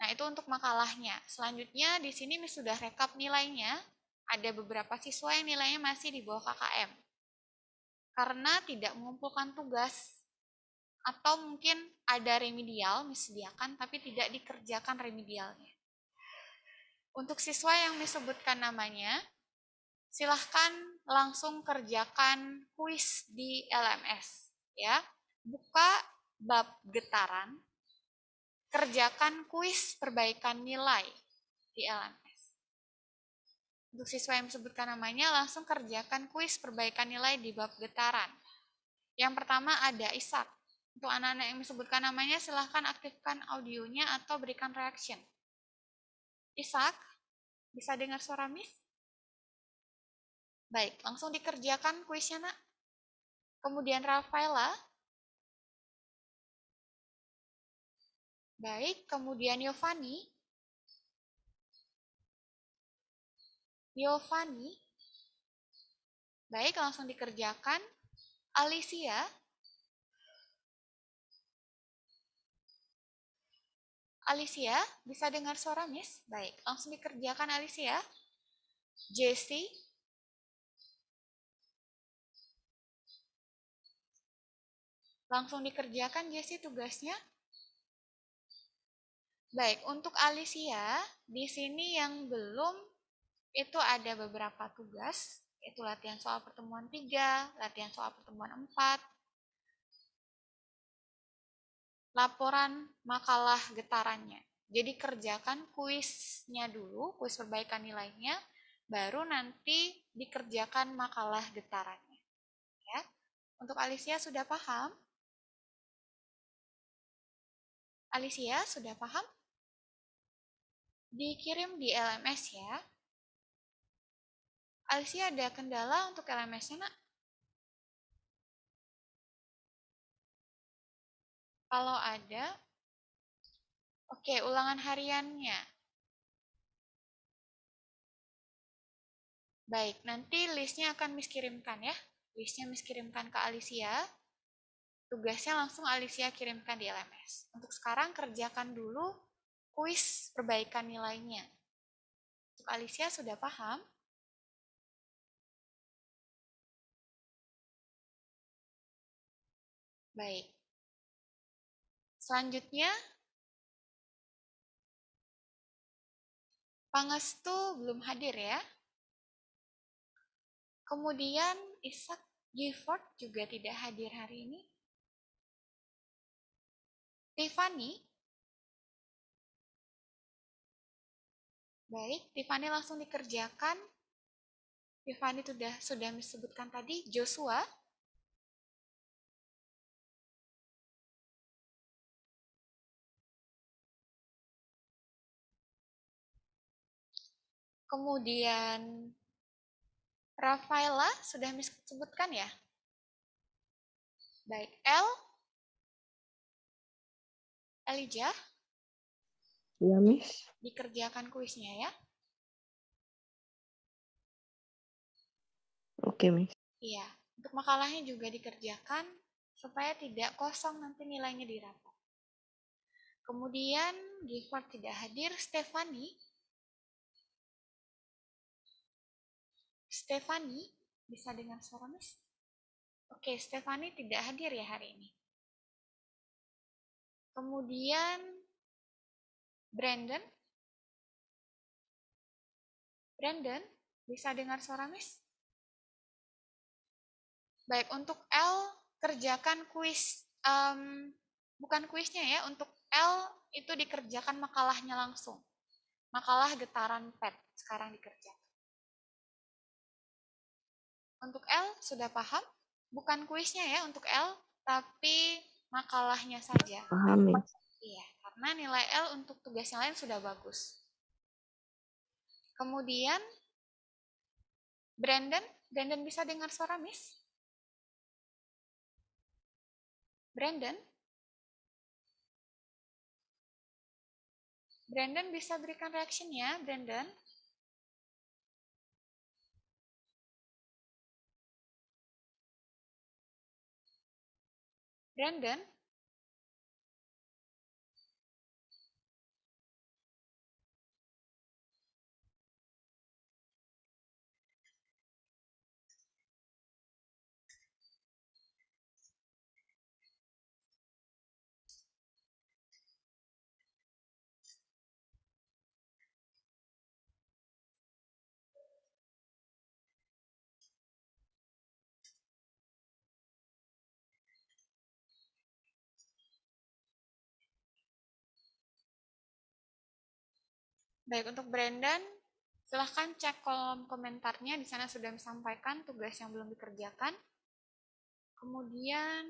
Nah, itu untuk makalahnya. Selanjutnya di sini sudah rekap nilainya. Ada beberapa siswa yang nilainya masih di bawah KKM. Karena tidak mengumpulkan tugas atau mungkin ada remedial disediakan tapi tidak dikerjakan remedialnya. Untuk siswa yang disebutkan namanya, silahkan langsung kerjakan kuis di LMS. Ya, buka bab getaran, kerjakan kuis perbaikan nilai di LMS. Untuk siswa yang disebutkan namanya, langsung kerjakan kuis perbaikan nilai di bab getaran. Yang pertama ada Ishak. Untuk anak-anak yang disebutkan namanya, silahkan aktifkan audionya atau berikan reaction. Ishak, bisa dengar suara Miss? Baik, langsung dikerjakan kuisnya, nak. Kemudian Rafaela. Baik, kemudian Yovani. Baik, langsung dikerjakan. Alicia. Alicia, bisa dengar suara Miss? Baik, langsung dikerjakan Alicia. Jessie. Langsung dikerjakan Jessie tugasnya. Baik, untuk Alicia, di sini yang belum itu ada beberapa tugas, yaitu latihan soal pertemuan 3, latihan soal pertemuan 4, laporan makalah getarannya. Jadi kerjakan kuisnya dulu, kuis perbaikan nilainya, baru nanti dikerjakan makalah getarannya. Ya. Untuk Alicia sudah paham? Alicia sudah paham? Dikirim di LMS ya. Alicia ada kendala untuk LMS-nya, nak? Kalau ada, oke, ulangan hariannya. Baik, nanti listnya akan Miss kirimkan ya. Listnya Miss kirimkan ke Alicia. Tugasnya langsung Alicia kirimkan di LMS. Untuk sekarang kerjakan dulu kuis perbaikan nilainya. Untuk Alicia sudah paham? Baik. Selanjutnya, Pangestu belum hadir ya. Kemudian Ishak Gifford juga tidak hadir hari ini. Tiffany. Baik, Tiffany langsung dikerjakan. Tiffany sudah disebutkan tadi. Joshua. Kemudian Rafaela sudah disebutkan ya. Baik, Elijah. Ya, Miss. Dikerjakan kuisnya ya. Oke, Miss. Iya, untuk makalahnya juga dikerjakan supaya tidak kosong nanti nilainya di rapor. Kemudian Gifford tidak hadir. Stephanie, bisa dengar suara Miss? Oke, Stephanie tidak hadir ya hari ini. Kemudian Brandon, bisa dengar suara Miss? Baik, untuk L, kerjakan kuis. Bukan kuisnya ya, untuk L itu dikerjakan makalahnya langsung. Makalah getaran PET, sekarang dikerjakan. Untuk L, sudah paham? Bukan kuisnya ya untuk L, tapi makalahnya saja. Paham, Miss. Iya, karena nilai L untuk tugas yang lain sudah bagus. Kemudian Brandon, Brandon bisa dengar suara Miss? Brandon? Brandon bisa berikan reaction ya, Brandon? Brandon? Baik, untuk Brandon, silahkan cek kolom komentarnya. Di sana sudah disampaikan tugas yang belum dikerjakan. Kemudian,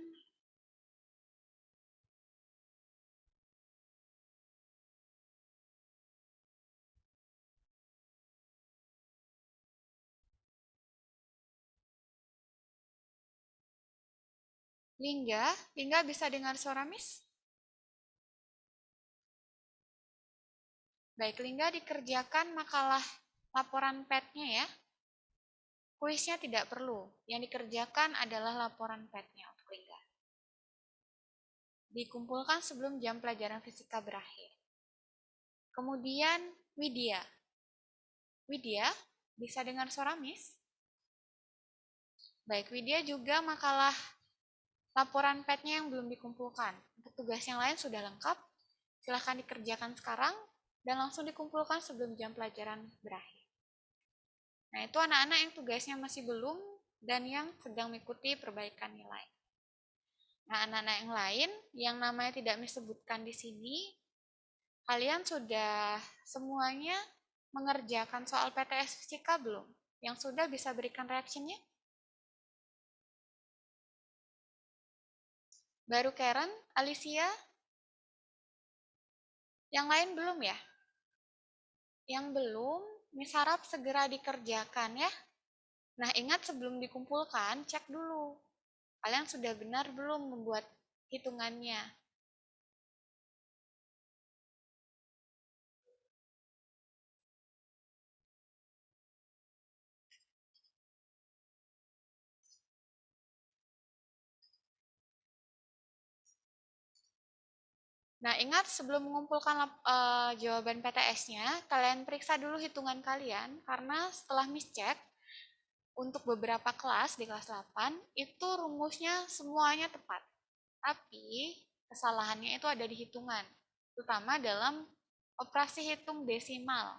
Lingga bisa dengar suara Miss? Baik, Lingga dikerjakan makalah laporan PET-nya ya. Kuisnya tidak perlu. Yang dikerjakan adalah laporan PET-nya untuk Lingga. Dikumpulkan sebelum jam pelajaran fisika berakhir. Kemudian Widya. Widya, bisa dengar suara Miss? Baik, Widya juga makalah laporan PET-nya yang belum dikumpulkan. Untuk tugas yang lain sudah lengkap. Silahkan dikerjakan sekarang dan langsung dikumpulkan sebelum jam pelajaran berakhir. Nah, itu anak-anak yang tugasnya masih belum dan yang sedang mengikuti perbaikan nilai. Nah, anak-anak yang lain yang namanya tidak disebutkan di sini, kalian sudah semuanya mengerjakan soal PTS Fisika belum? Yang sudah bisa berikan reaksinya? Baru Karen, Alicia? Yang lain belum ya? Yang belum, Miss harap segera dikerjakan ya. Nah, ingat sebelum dikumpulkan, cek dulu. Kalian sudah benar belum membuat hitungannya? Nah, ingat sebelum mengumpulkan jawaban PTS-nya, kalian periksa dulu hitungan kalian, karena setelah Miss cek, untuk beberapa kelas di kelas 8, itu rumusnya semuanya tepat. Tapi, kesalahannya itu ada di hitungan, terutama dalam operasi hitung desimal.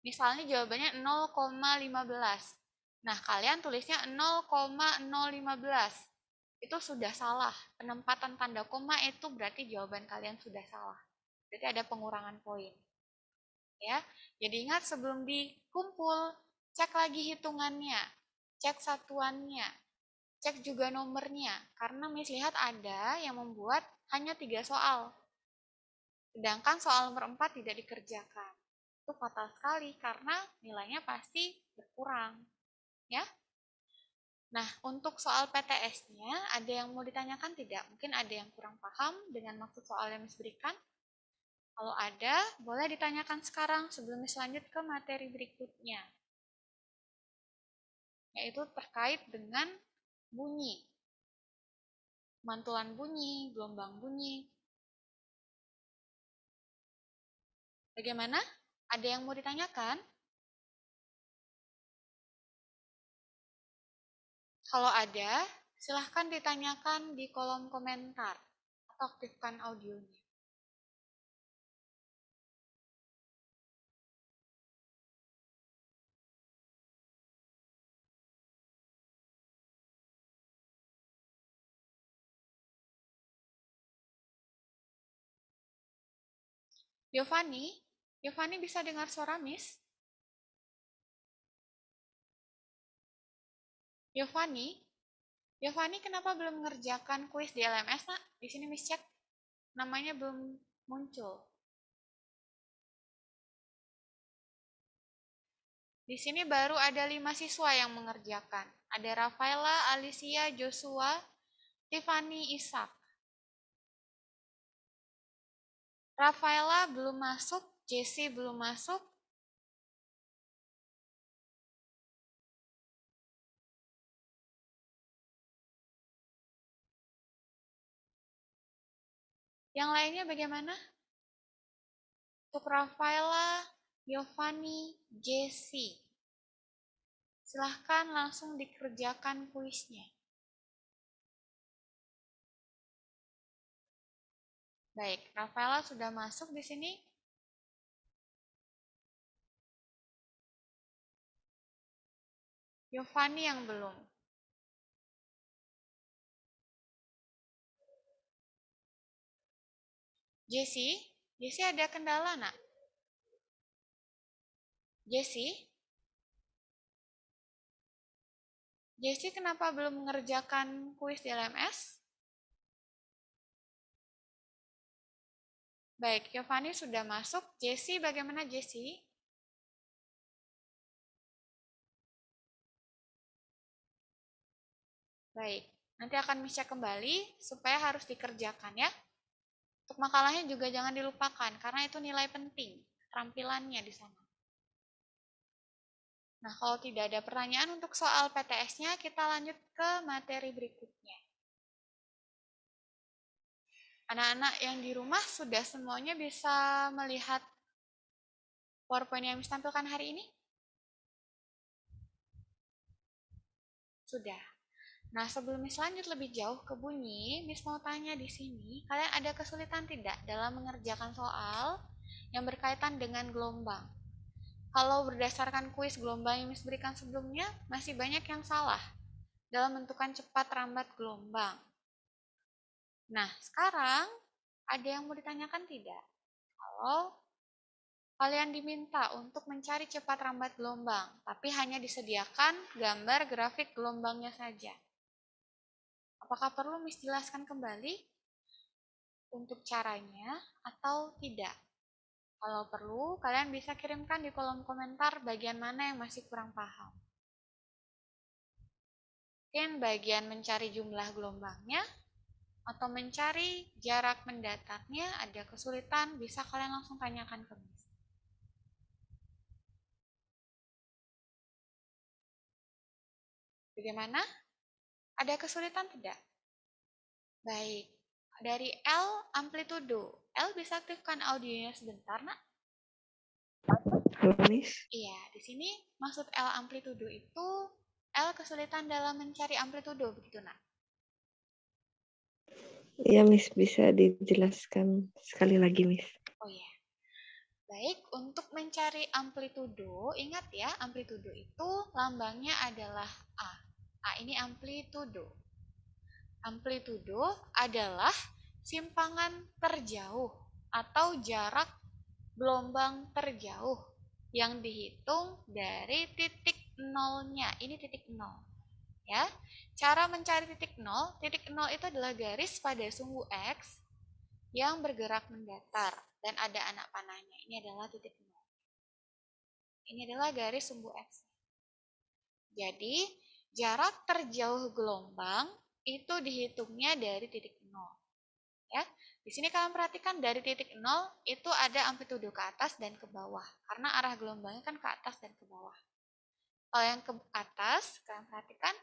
Misalnya jawabannya 0,15. Nah, kalian tulisnya 0,015. Itu sudah salah. Penempatan tanda koma itu berarti jawaban kalian sudah salah. Berarti ada pengurangan poin. Ya. Jadi ingat sebelum dikumpul, cek lagi hitungannya, cek satuannya, cek juga nomornya. Karena Miss lihat ada yang membuat hanya 3 soal. Sedangkan soal nomor 4 tidak dikerjakan. Itu fatal sekali karena nilainya pasti berkurang. Ya. Nah, untuk soal PTS-nya, ada yang mau ditanyakan tidak? Mungkin ada yang kurang paham dengan maksud soal yang Miss berikan. Kalau ada, boleh ditanyakan sekarang sebelum Miss lanjut ke materi berikutnya. Yaitu terkait dengan bunyi. Mantulan bunyi, gelombang bunyi. Bagaimana? Ada yang mau ditanyakan? Kalau ada, silahkan ditanyakan di kolom komentar atau aktifkan audionya. Giovanni bisa dengar suara Miss? Giovanni kenapa belum mengerjakan kuis di LMS, nak? Di sini Miss cek, namanya belum muncul. Di sini baru ada 5 siswa yang mengerjakan. Ada Rafaela, Alicia, Joshua, Tiffany, Ishak. Rafaela belum masuk, Jessie belum masuk. Yang lainnya bagaimana? Untuk Rafaela, Giovanni, Jessie. Silahkan langsung dikerjakan kuisnya. Baik, Rafaela sudah masuk di sini. Giovanni yang belum. Jessie ada kendala, nak? Jessie kenapa belum mengerjakan kuis di LMS? Baik, Giovanni sudah masuk. Jessie, bagaimana Jessie? Baik, nanti akan Miss cek kembali supaya harus dikerjakan ya. Untuk makalahnya juga jangan dilupakan karena itu nilai penting, keterampilannya di sana. Nah, kalau tidak ada pertanyaan untuk soal PTS-nya, kita lanjut ke materi berikutnya. Anak-anak yang di rumah sudah semuanya bisa melihat PowerPoint yang Miss tampilkan hari ini? Sudah. Nah, sebelum Miss lanjut lebih jauh ke bunyi, Miss mau tanya di sini, kalian ada kesulitan tidak dalam mengerjakan soal yang berkaitan dengan gelombang? Kalau berdasarkan kuis gelombang yang Miss berikan sebelumnya, masih banyak yang salah dalam menentukan cepat lambat gelombang. Nah, sekarang ada yang mau ditanyakan tidak? Kalau kalian diminta untuk mencari cepat lambat gelombang, tapi hanya disediakan gambar grafik gelombangnya saja. Apakah perlu Miss jelaskan kembali untuk caranya atau tidak? Kalau perlu, kalian bisa kirimkan di kolom komentar bagian mana yang masih kurang paham. Mungkin bagian mencari jumlah gelombangnya, atau mencari jarak mendatarnya ada kesulitan, bisa kalian langsung tanyakan ke Miss. Bagaimana? Ada kesulitan tidak? Baik. Dari L, amplitudo. L bisa aktifkan audionya sebentar, nak? Halo, Miss. Iya, di sini maksud L amplitudo itu L kesulitan dalam mencari amplitudo, begitu, nak? Iya, Miss. Bisa dijelaskan sekali lagi, Miss. Oh iya. Baik, untuk mencari amplitudo, ingat ya, amplitudo itu lambangnya adalah A. A ini amplitudo. Amplitudo adalah simpangan terjauh atau jarak gelombang terjauh yang dihitung dari titik nolnya. Ini titik nol. Ya, cara mencari titik nol itu adalah garis pada sumbu X yang bergerak mendatar dan ada anak panahnya. Ini adalah titik nol. Ini adalah garis sumbu X. Jadi, jarak terjauh gelombang itu dihitungnya dari titik nol. Ya, di sini kalian perhatikan dari titik nol itu ada amplitudo ke atas dan ke bawah. Karena arah gelombangnya kan ke atas dan ke bawah. Kalau yang ke atas, kalian perhatikan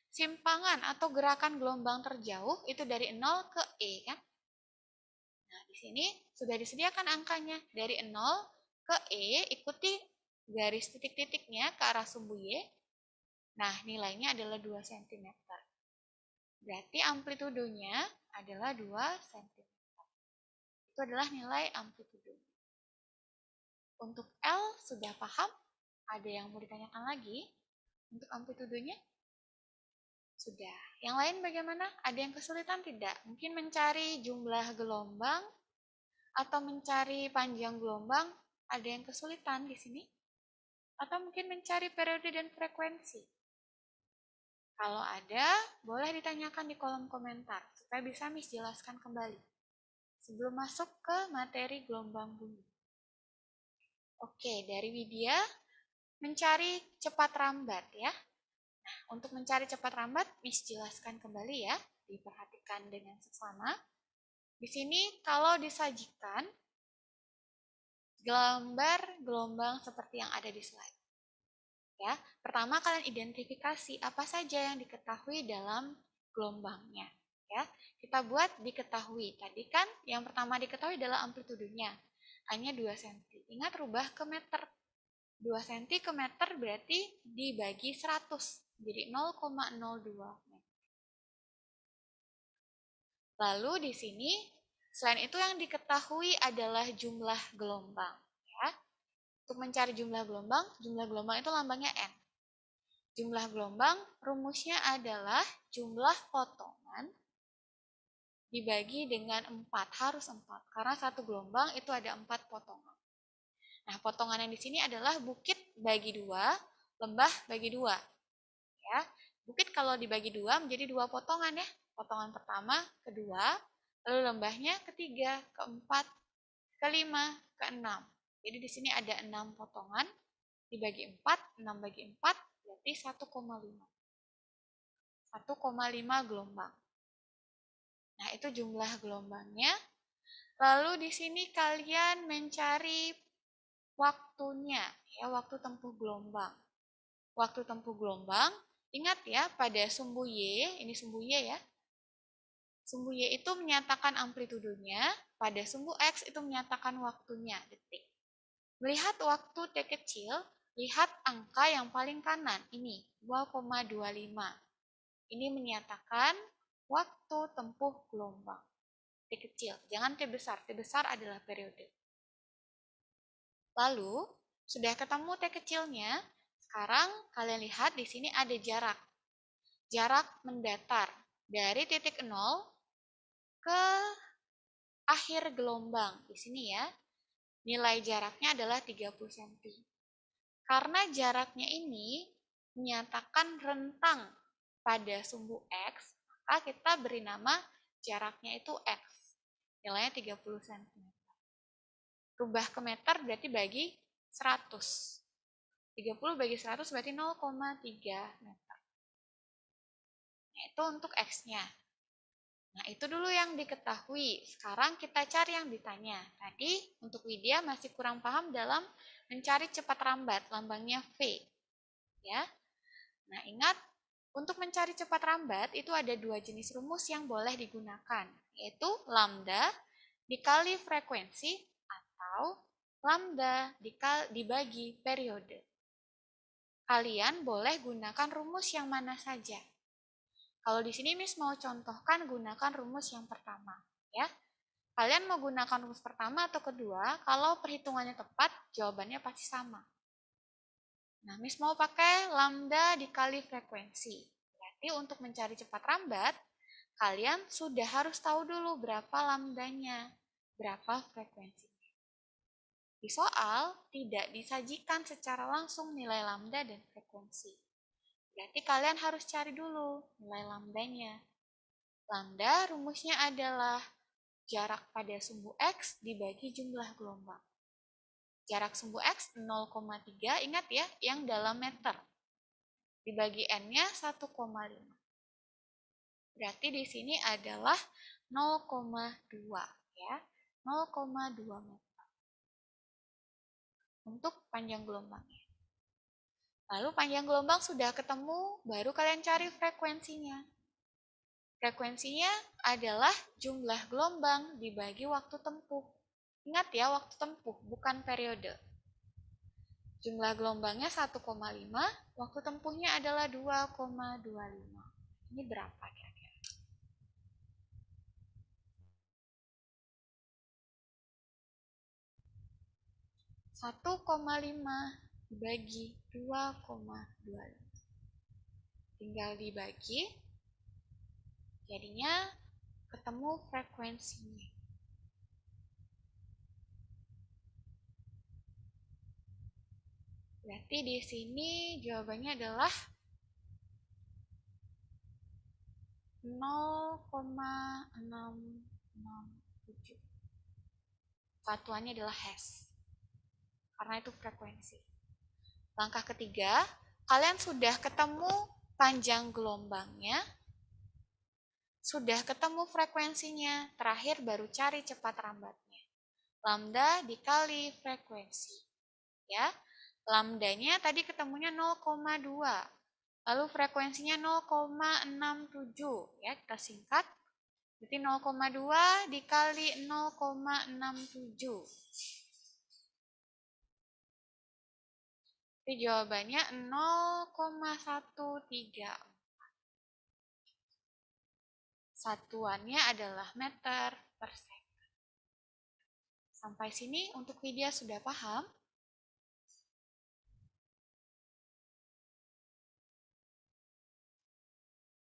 simpangan atau gerakan gelombang terjauh itu dari 0 ke E kan. Nah, di sini sudah disediakan angkanya. Dari 0 ke E, ikuti garis titik-titiknya ke arah sumbu Y. Nah, nilainya adalah 2 cm. Berarti amplitudonya adalah 2 cm. Itu adalah nilai amplitudo. Untuk L sudah paham? Ada yang mau ditanyakan lagi? Untuk amplitudonya? Sudah. Yang lain bagaimana? Ada yang kesulitan tidak? Mungkin mencari jumlah gelombang atau mencari panjang gelombang, ada yang kesulitan di sini? Atau mungkin mencari periode dan frekuensi? Kalau ada, boleh ditanyakan di kolom komentar, supaya bisa Miss jelaskan kembali. Sebelum masuk ke materi gelombang bunyi. Oke, dari Widya, mencari cepat rambat ya. Nah, untuk mencari cepat rambat, Miss jelaskan kembali ya, diperhatikan dengan seksama. Di sini kalau disajikan gambar gelombang seperti yang ada di slide. Ya, pertama kalian identifikasi apa saja yang diketahui dalam gelombangnya. Ya, kita buat diketahui. Tadi kan yang pertama diketahui adalah amplitudenya, hanya 2 cm. Ingat rubah ke meter. 2 cm ke meter berarti dibagi 100, jadi 0,02 meter. Lalu di sini, selain itu yang diketahui adalah jumlah gelombang. Ya. Untuk mencari jumlah gelombang itu lambangnya N. Jumlah gelombang rumusnya adalah jumlah potongan dibagi dengan 4, harus 4. Karena satu gelombang itu ada 4 potongan. Nah, potongan yang di sini adalah bukit bagi 2, lembah bagi 2. Ya. Bukit kalau dibagi 2 menjadi 2 potongan ya. Potongan pertama, kedua, lalu lembahnya ketiga, keempat, kelima, keenam. Jadi di sini ada 6 potongan, dibagi 4, 6 bagi 4, berarti 1,5. 1,5 gelombang. Nah, itu jumlah gelombangnya. Lalu di sini kalian mencari waktunya, ya, waktu tempuh gelombang. Waktu tempuh gelombang, ingat ya, pada sumbu Y, ini sumbu Y ya. Sumbu Y itu menyatakan amplitudenya, pada sumbu X itu menyatakan waktunya, detik. Melihat waktu T kecil, lihat angka yang paling kanan, ini 2,25. Ini menyatakan waktu tempuh gelombang. T kecil, jangan T besar. T besar adalah periode. Lalu, sudah ketemu T kecilnya, sekarang kalian lihat di sini ada jarak. Jarak mendatar dari titik 0 ke akhir gelombang. Di sini ya, nilai jaraknya adalah 30 cm. Karena jaraknya ini menyatakan rentang pada sumbu X, maka kita beri nama jaraknya itu X. Nilainya 30 cm. Rubah ke meter berarti bagi 100. 30 bagi 100 berarti 0,3 meter. Nah, itu untuk X-nya. Nah, itu dulu yang diketahui. Sekarang kita cari yang ditanya. Tadi untuk Widya masih kurang paham dalam mencari cepat rambat, lambangnya V. Ya. Nah, ingat, untuk mencari cepat rambat itu ada 2 jenis rumus yang boleh digunakan, yaitu lambda dikali frekuensi atau lambda dibagi periode. Kalian boleh gunakan rumus yang mana saja. Kalau di sini Miss mau contohkan gunakan rumus yang pertama, ya. Kalian mau gunakan rumus pertama atau kedua, kalau perhitungannya tepat, jawabannya pasti sama. Nah, Miss mau pakai lambda dikali frekuensi. Berarti untuk mencari cepat rambat, kalian sudah harus tahu dulu berapa lambdanya, berapa frekuensinya. Di soal, tidak disajikan secara langsung nilai lambda dan frekuensi. Berarti kalian harus cari dulu nilai lambdanya. Lambda rumusnya adalah jarak pada sumbu X dibagi jumlah gelombang. Jarak sumbu X 0,3, ingat ya, yang dalam meter. Dibagi N-nya 1,5. Berarti di sini adalah 0,2 ya. 0,2 meter. Untuk panjang gelombangnya. Lalu panjang gelombang sudah ketemu, baru kalian cari frekuensinya. Frekuensinya adalah jumlah gelombang dibagi waktu tempuh. Ingat ya, waktu tempuh, bukan periode. Jumlah gelombangnya 1,5, waktu tempuhnya adalah 2,25. Ini berapa kira-kira? Satu koma lima dibagi 2,25. Tinggal dibagi, jadinya ketemu frekuensinya. Berarti di sini jawabannya adalah 0,667. Satuannya adalah Hz. Karena itu frekuensi. Langkah ketiga, kalian sudah ketemu panjang gelombangnya, sudah ketemu frekuensinya, terakhir baru cari cepat rambatnya. Lambda dikali frekuensi. Ya, lambdanya tadi ketemunya 0,2. Lalu frekuensinya 0,67. Ya, kita singkat. Berarti 0,2 dikali 0,67. Jadi jawabannya 0,134. Satuannya adalah meter per second. Sampai sini untuk Widya sudah paham?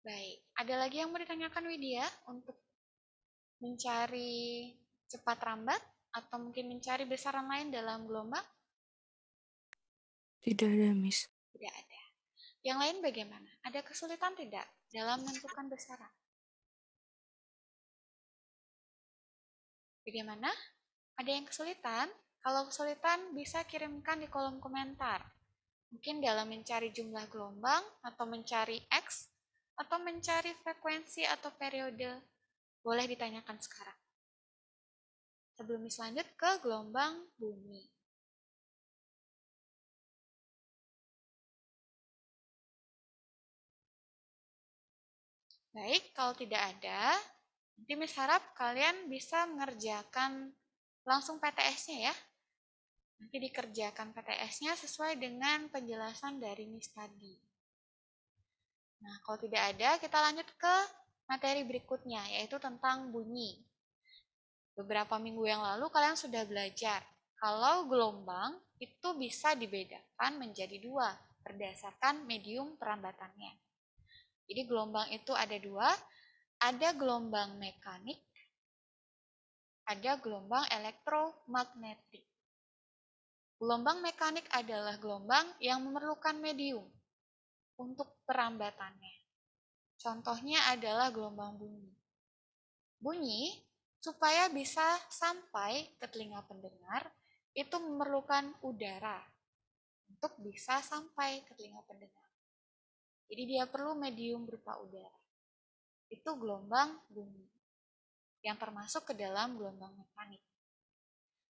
Baik, ada lagi yang mau ditanyakan Widya untuk mencari cepat rambat atau mungkin mencari besaran lain dalam gelombang? Tidak ada, Miss. Tidak ada. Yang lain bagaimana? Ada kesulitan tidak dalam menentukan besaran? Bagaimana? Ada yang kesulitan? Kalau kesulitan bisa kirimkan di kolom komentar. Mungkin dalam mencari jumlah gelombang atau mencari X atau mencari frekuensi atau periode. Boleh ditanyakan sekarang. Sebelum lanjut ke gelombang bumi. Baik, kalau tidak ada, nanti Miss harap kalian bisa mengerjakan langsung PTS-nya ya. Nanti dikerjakan PTS-nya sesuai dengan penjelasan dari Miss tadi. Nah, kalau tidak ada, kita lanjut ke materi berikutnya, yaitu tentang bunyi. Beberapa minggu yang lalu kalian sudah belajar kalau gelombang itu bisa dibedakan menjadi dua berdasarkan medium perambatannya. Jadi gelombang itu ada dua, ada gelombang mekanik, ada gelombang elektromagnetik. Gelombang mekanik adalah gelombang yang memerlukan medium untuk perambatannya. Contohnya adalah gelombang bunyi. Bunyi, supaya bisa sampai ke telinga pendengar, itu memerlukan udara untuk bisa sampai ke telinga pendengar. Jadi dia perlu medium berupa udara. Itu gelombang bunyi yang termasuk ke dalam gelombang mekanik.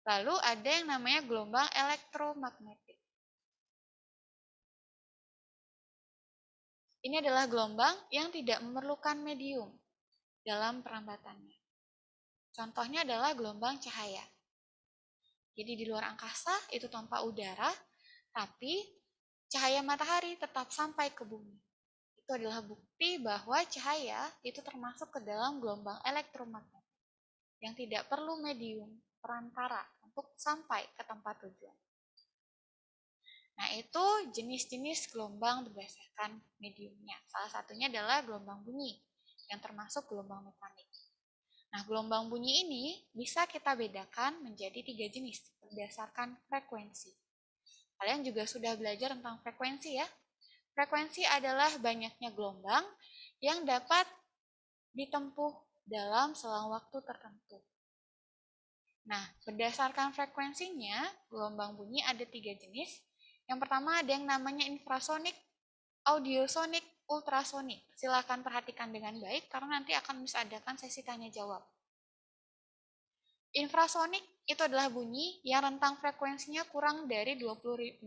Lalu ada yang namanya gelombang elektromagnetik. Ini adalah gelombang yang tidak memerlukan medium dalam perambatannya. Contohnya adalah gelombang cahaya. Jadi di luar angkasa itu tanpa udara, tapi cahaya matahari tetap sampai ke bumi. Itu adalah bukti bahwa cahaya itu termasuk ke dalam gelombang elektromagnetik yang tidak perlu medium perantara untuk sampai ke tempat tujuan. Nah, itu jenis-jenis gelombang berdasarkan mediumnya. Salah satunya adalah gelombang bunyi yang termasuk gelombang mekanik. Nah, gelombang bunyi ini bisa kita bedakan menjadi 3 jenis berdasarkan frekuensi. Kalian juga sudah belajar tentang frekuensi ya. Frekuensi adalah banyaknya gelombang yang dapat ditempuh dalam selang waktu tertentu. Nah, berdasarkan frekuensinya, gelombang bunyi ada 3 jenis. Yang pertama ada yang namanya infrasonik, audiosonik, ultrasonik. Silakan perhatikan dengan baik karena nanti akan adakan sesi tanya jawab. Infrasonik itu adalah bunyi yang rentang frekuensinya kurang dari 20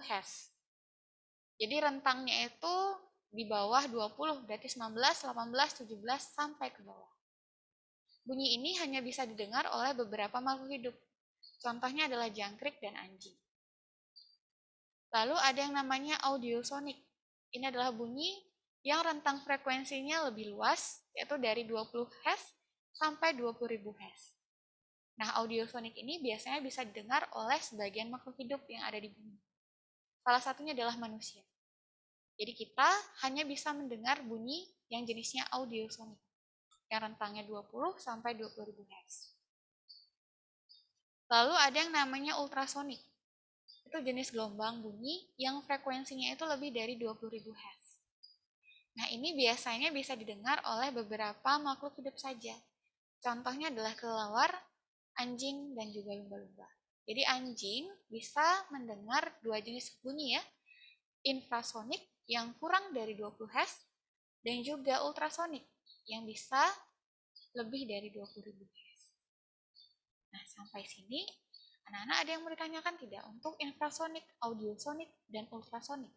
Hz. Jadi rentangnya itu di bawah 20, berarti 19, 18, 17, sampai ke bawah. Bunyi ini hanya bisa didengar oleh beberapa makhluk hidup. Contohnya adalah jangkrik dan anjing. Lalu ada yang namanya audiosonik. Ini adalah bunyi yang rentang frekuensinya lebih luas, yaitu dari 20 Hz sampai 20.000 Hz. Nah, audiosonik ini biasanya bisa didengar oleh sebagian makhluk hidup yang ada di bumi. Salah satunya adalah manusia. Jadi kita hanya bisa mendengar bunyi yang jenisnya audiosonik, yang rentangnya 20 sampai 20.000 Hz. Lalu ada yang namanya ultrasonik. Itu jenis gelombang bunyi yang frekuensinya itu lebih dari 20.000 Hz. Nah, ini biasanya bisa didengar oleh beberapa makhluk hidup saja. Contohnya adalah kelelawar, anjing, dan juga lumba-lumba. Jadi anjing bisa mendengar dua jenis bunyi ya. Infrasonik yang kurang dari 20 Hz dan juga ultrasonik yang bisa lebih dari 20.000 Hz. Nah, sampai sini anak-anak ada yang mau ditanyakan tidak untuk infrasonik, audiosonik, dan ultrasonik?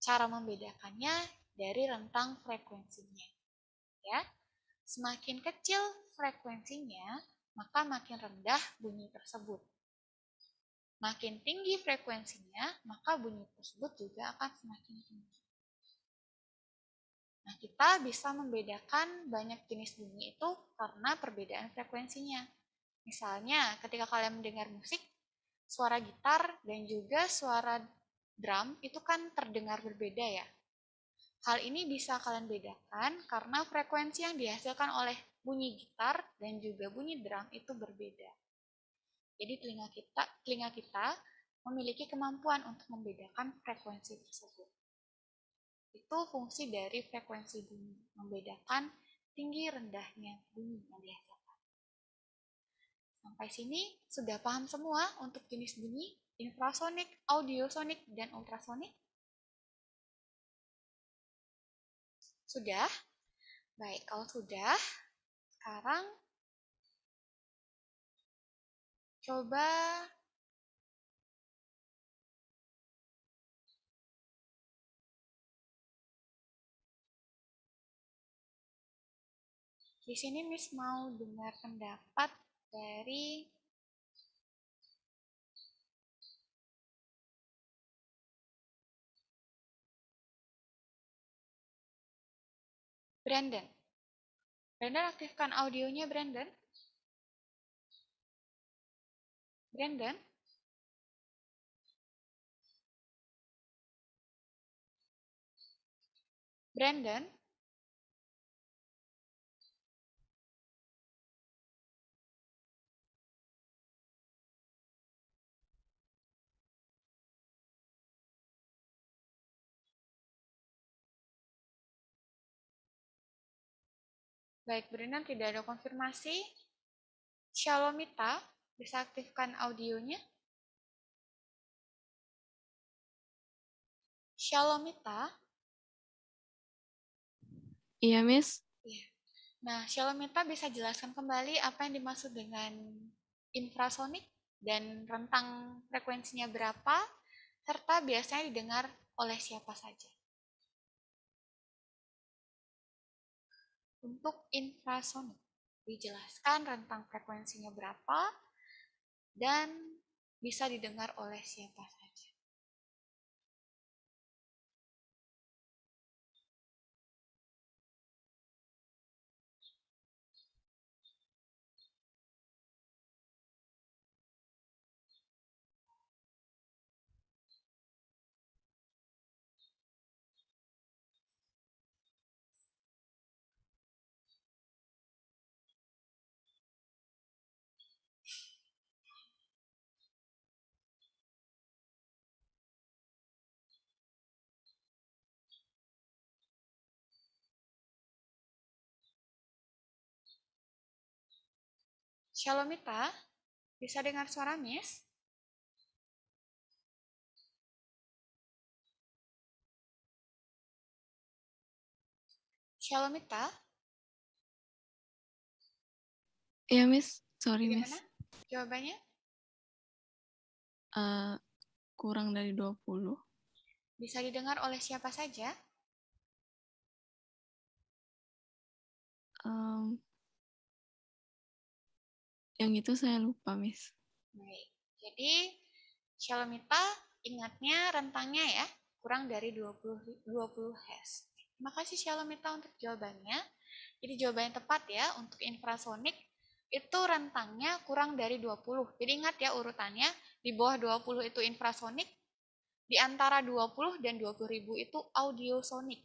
Cara membedakannya dari rentang frekuensinya. Ya, semakin kecil frekuensinya, maka makin rendah bunyi tersebut. Makin tinggi frekuensinya, maka bunyi tersebut juga akan semakin tinggi. Nah, kita bisa membedakan banyak jenis bunyi itu karena perbedaan frekuensinya. Misalnya, ketika kalian mendengar musik, suara gitar dan juga suara drum itu kan terdengar berbeda ya. Hal ini bisa kalian bedakan karena frekuensi yang dihasilkan oleh bunyi gitar dan juga bunyi drum itu berbeda. Jadi telinga kita memiliki kemampuan untuk membedakan frekuensi tersebut. Itu fungsi dari frekuensi bunyi, membedakan tinggi rendahnya bunyi yang dihasilkan. Sampai sini sudah paham semua untuk jenis bunyi, infrasonik, audiosonik, dan ultrasonik? Sudah? Baik, kalau sudah, sekarang coba di sini Miss mau dengar pendapat dari Brandon. Brandon, aktifkan audionya, Brandon. Brandon? Brandon? Baik, Brandon tidak ada konfirmasi. Shalomita, bisa aktifkan audionya. Shalomita. Iya, Miss. Iya. Nah, Shalomita bisa jelaskan kembali apa yang dimaksud dengan infrasonik dan rentang frekuensinya berapa, serta biasanya didengar oleh siapa saja. Untuk infrasonik, dijelaskan rentang frekuensinya berapa dan bisa didengar oleh siapa saja. Shalomita, bisa dengar suara Miss? Shalomita? Iya, Miss. Sorry, Bagaimana Miss. jawabannya? Kurang dari 20. Bisa didengar oleh siapa saja? Yang itu saya lupa, Miss. Baik, jadi Shalomita ingatnya rentangnya ya, kurang dari 20 Hz. Terima kasih Shalomita untuk jawabannya. Jadi jawaban yang tepat ya untuk infrasonik itu rentangnya kurang dari 20. Jadi ingat ya urutannya, di bawah 20 itu infrasonik, di antara 20 dan 20.000 itu audiosonik.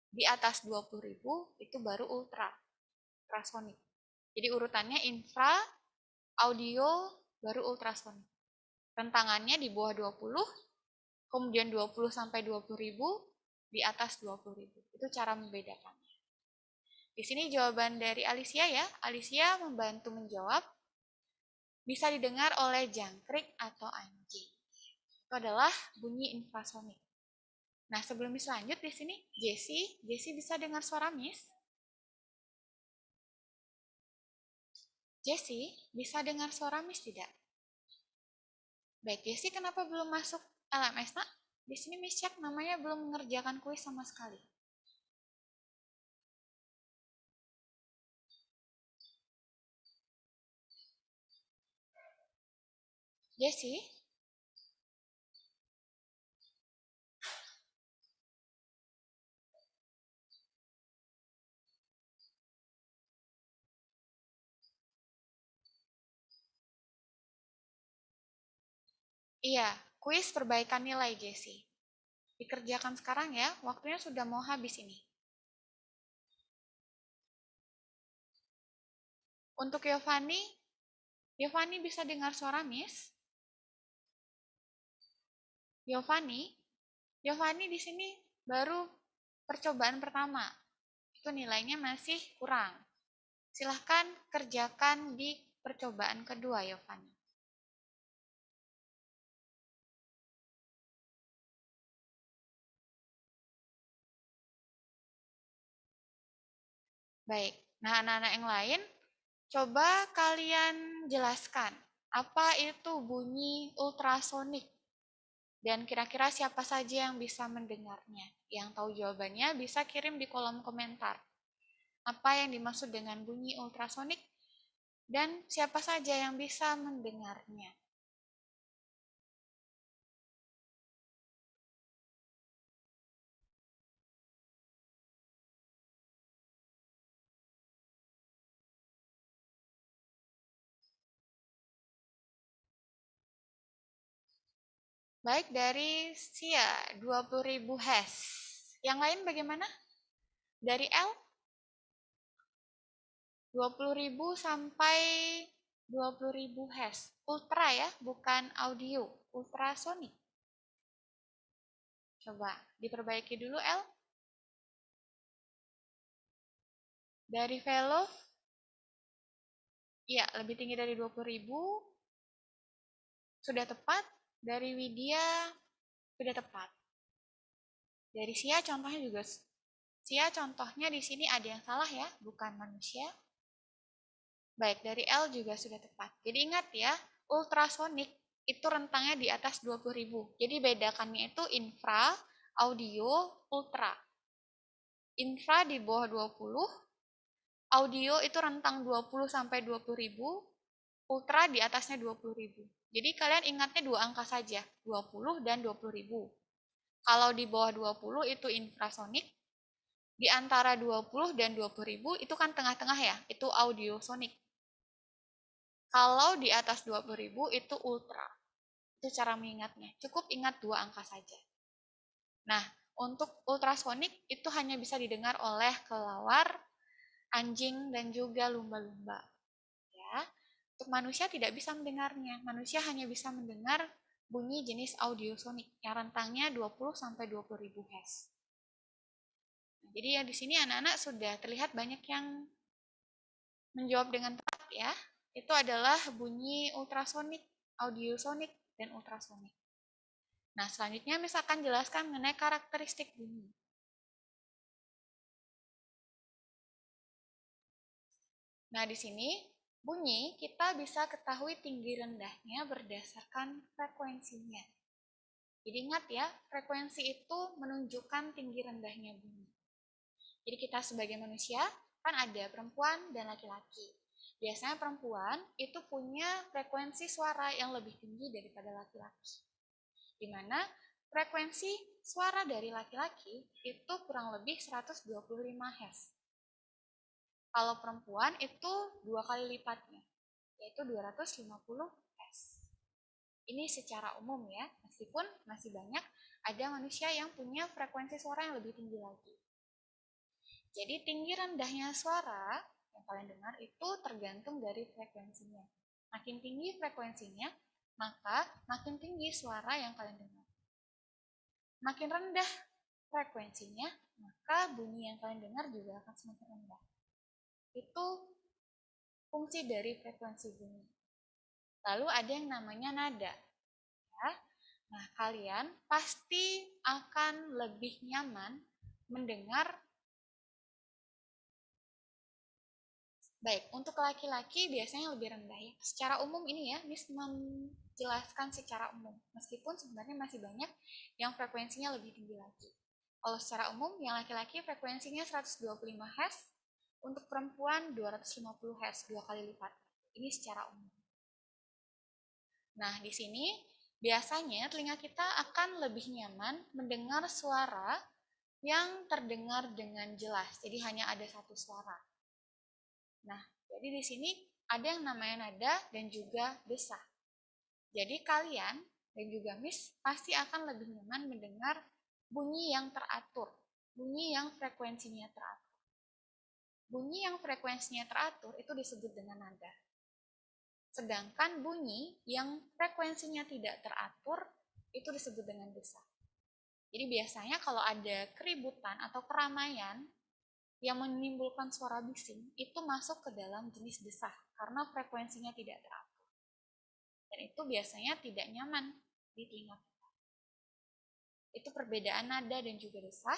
Di atas 20.000 itu baru ultrasonik. Jadi urutannya infra, audio, baru ultrasonik. Rentangannya di bawah 20, kemudian 20 sampai 20.000, di atas 20.000. Itu cara membedakannya. Di sini jawaban dari Alicia ya. Alicia membantu menjawab. bisa didengar oleh jangkrik atau anjing. Itu adalah bunyi infrasonik. Nah, sebelum Miss lanjut di sini, Jessie bisa dengar suara Miss? Jessie, bisa dengar suara Miss tidak? Baik, Jessie kenapa belum masuk LMS, nak? Di sini Miss cek namanya belum mengerjakan kuis sama sekali. Jessie? Iya, kuis perbaikan nilai, Jessie. Dikerjakan sekarang ya, waktunya sudah mau habis ini. Untuk Giovanni bisa dengar suara Miss? Giovanni di sini baru percobaan pertama. Itu nilainya masih kurang. Silahkan kerjakan di percobaan kedua, Giovanni. Baik, nah anak-anak yang lain, coba kalian jelaskan, apa itu bunyi ultrasonik? Dan kira-kira siapa saja yang bisa mendengarnya? Yang tahu jawabannya bisa kirim di kolom komentar. Apa yang dimaksud dengan bunyi ultrasonik? Dan siapa saja yang bisa mendengarnya? Baik, dari Sia, 20.000 hash. Yang lain bagaimana? Dari L, 20.000 sampai 20.000 hash. Ultra ya, bukan audio. Ultrasonik. Coba diperbaiki dulu L. Dari Velov, ya lebih tinggi dari 20.000. Sudah tepat. Dari Widya, sudah tepat. Dari Sia contohnya juga. Sia contohnya di sini ada yang salah ya, bukan manusia. Baik, dari L juga sudah tepat. Jadi ingat ya, ultrasonik itu rentangnya di atas 20.000. Jadi bedakannya itu infra, audio, ultra. Infra di bawah 20, audio itu rentang 20 sampai 20.000, ultra di atasnya 20.000. Jadi kalian ingatnya dua angka saja, 20 dan 20.000. Kalau di bawah 20 itu infrasonik, di antara 20 dan 20.000 itu kan tengah-tengah ya, itu audiosonik. Kalau di atas 20.000 itu ultra. Itu cara mengingatnya. Cukup ingat dua angka saja. Nah, untuk ultrasonik itu hanya bisa didengar oleh kelelawar, anjing, dan juga lumba-lumba. Ya. Untuk manusia tidak bisa mendengarnya. Manusia hanya bisa mendengar bunyi jenis audiosonik yang rentangnya 20 sampai 20.000 Hz. Nah, jadi ya di sini anak-anak sudah terlihat banyak yang menjawab dengan tepat ya. Itu adalah bunyi ultrasonik, audiosonik, dan ultrasonik. Nah, selanjutnya misalkan jelaskan mengenai karakteristik bunyi. Nah, di sini bunyi kita bisa ketahui tinggi rendahnya berdasarkan frekuensinya. Jadi ingat ya, frekuensi itu menunjukkan tinggi rendahnya bunyi. Jadi kita sebagai manusia kan ada perempuan dan laki-laki. Biasanya perempuan itu punya frekuensi suara yang lebih tinggi daripada laki-laki. Di mana frekuensi suara dari laki-laki itu kurang lebih 125 Hz. Kalau perempuan itu 2 kali lipatnya, yaitu 250 Hz. Ini secara umum ya, meskipun masih banyak ada manusia yang punya frekuensi suara yang lebih tinggi lagi. Jadi tinggi rendahnya suara yang kalian dengar itu tergantung dari frekuensinya. Makin tinggi frekuensinya, maka makin tinggi suara yang kalian dengar. Makin rendah frekuensinya, maka bunyi yang kalian dengar juga akan semakin rendah. Itu fungsi dari frekuensi bunyi. Lalu ada yang namanya nada. Ya. Nah, kalian pasti akan lebih nyaman mendengar. Baik, untuk laki-laki biasanya lebih rendah ya. Secara umum ini ya, Miss menjelaskan secara umum. Meskipun sebenarnya masih banyak yang frekuensinya lebih tinggi lagi. Kalau secara umum, yang laki-laki frekuensinya 125 Hz, untuk perempuan 250 Hz, 2 kali lipat. Ini secara umum. Nah, di sini biasanya telinga kita akan lebih nyaman mendengar suara yang terdengar dengan jelas. Jadi hanya ada satu suara. Nah, jadi di sini ada yang namanya nada dan juga desah. Jadi kalian dan juga Miss pasti akan lebih nyaman mendengar bunyi yang teratur, bunyi yang frekuensinya teratur. Bunyi yang frekuensinya teratur itu disebut dengan nada. Sedangkan bunyi yang frekuensinya tidak teratur itu disebut dengan desah. Jadi biasanya kalau ada keributan atau keramaian yang menimbulkan suara bising, itu masuk ke dalam jenis desah karena frekuensinya tidak teratur. Dan itu biasanya tidak nyaman di telinga kita. Itu perbedaan nada dan juga desah.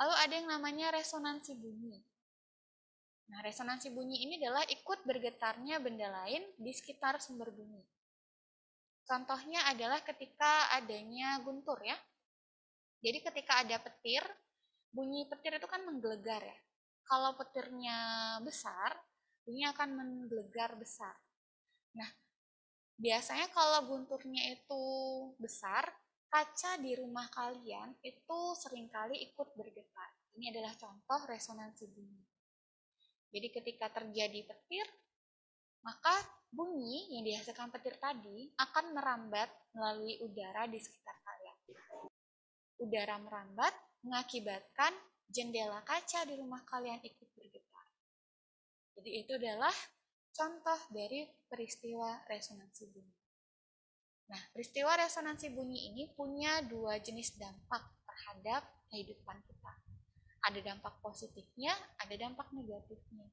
Lalu ada yang namanya resonansi bunyi. Nah, resonansi bunyi ini adalah ikut bergetarnya benda lain di sekitar sumber bunyi. Contohnya adalah ketika adanya guntur ya. Jadi ketika ada petir, bunyi petir itu kan menggelegar ya. Kalau petirnya besar, bunyi akan menggelegar besar. Nah, biasanya kalau gunturnya itu besar, kaca di rumah kalian itu seringkali ikut bergetar. Ini adalah contoh resonansi bunyi. Jadi ketika terjadi petir, maka bunyi yang dihasilkan petir tadi akan merambat melalui udara di sekitar kalian. Udara merambat mengakibatkan jendela kaca di rumah kalian ikut bergetar. Jadi itu adalah contoh dari peristiwa resonansi bunyi. Nah, peristiwa resonansi bunyi ini punya dua jenis dampak terhadap kehidupan kita. Ada dampak positifnya, ada dampak negatifnya.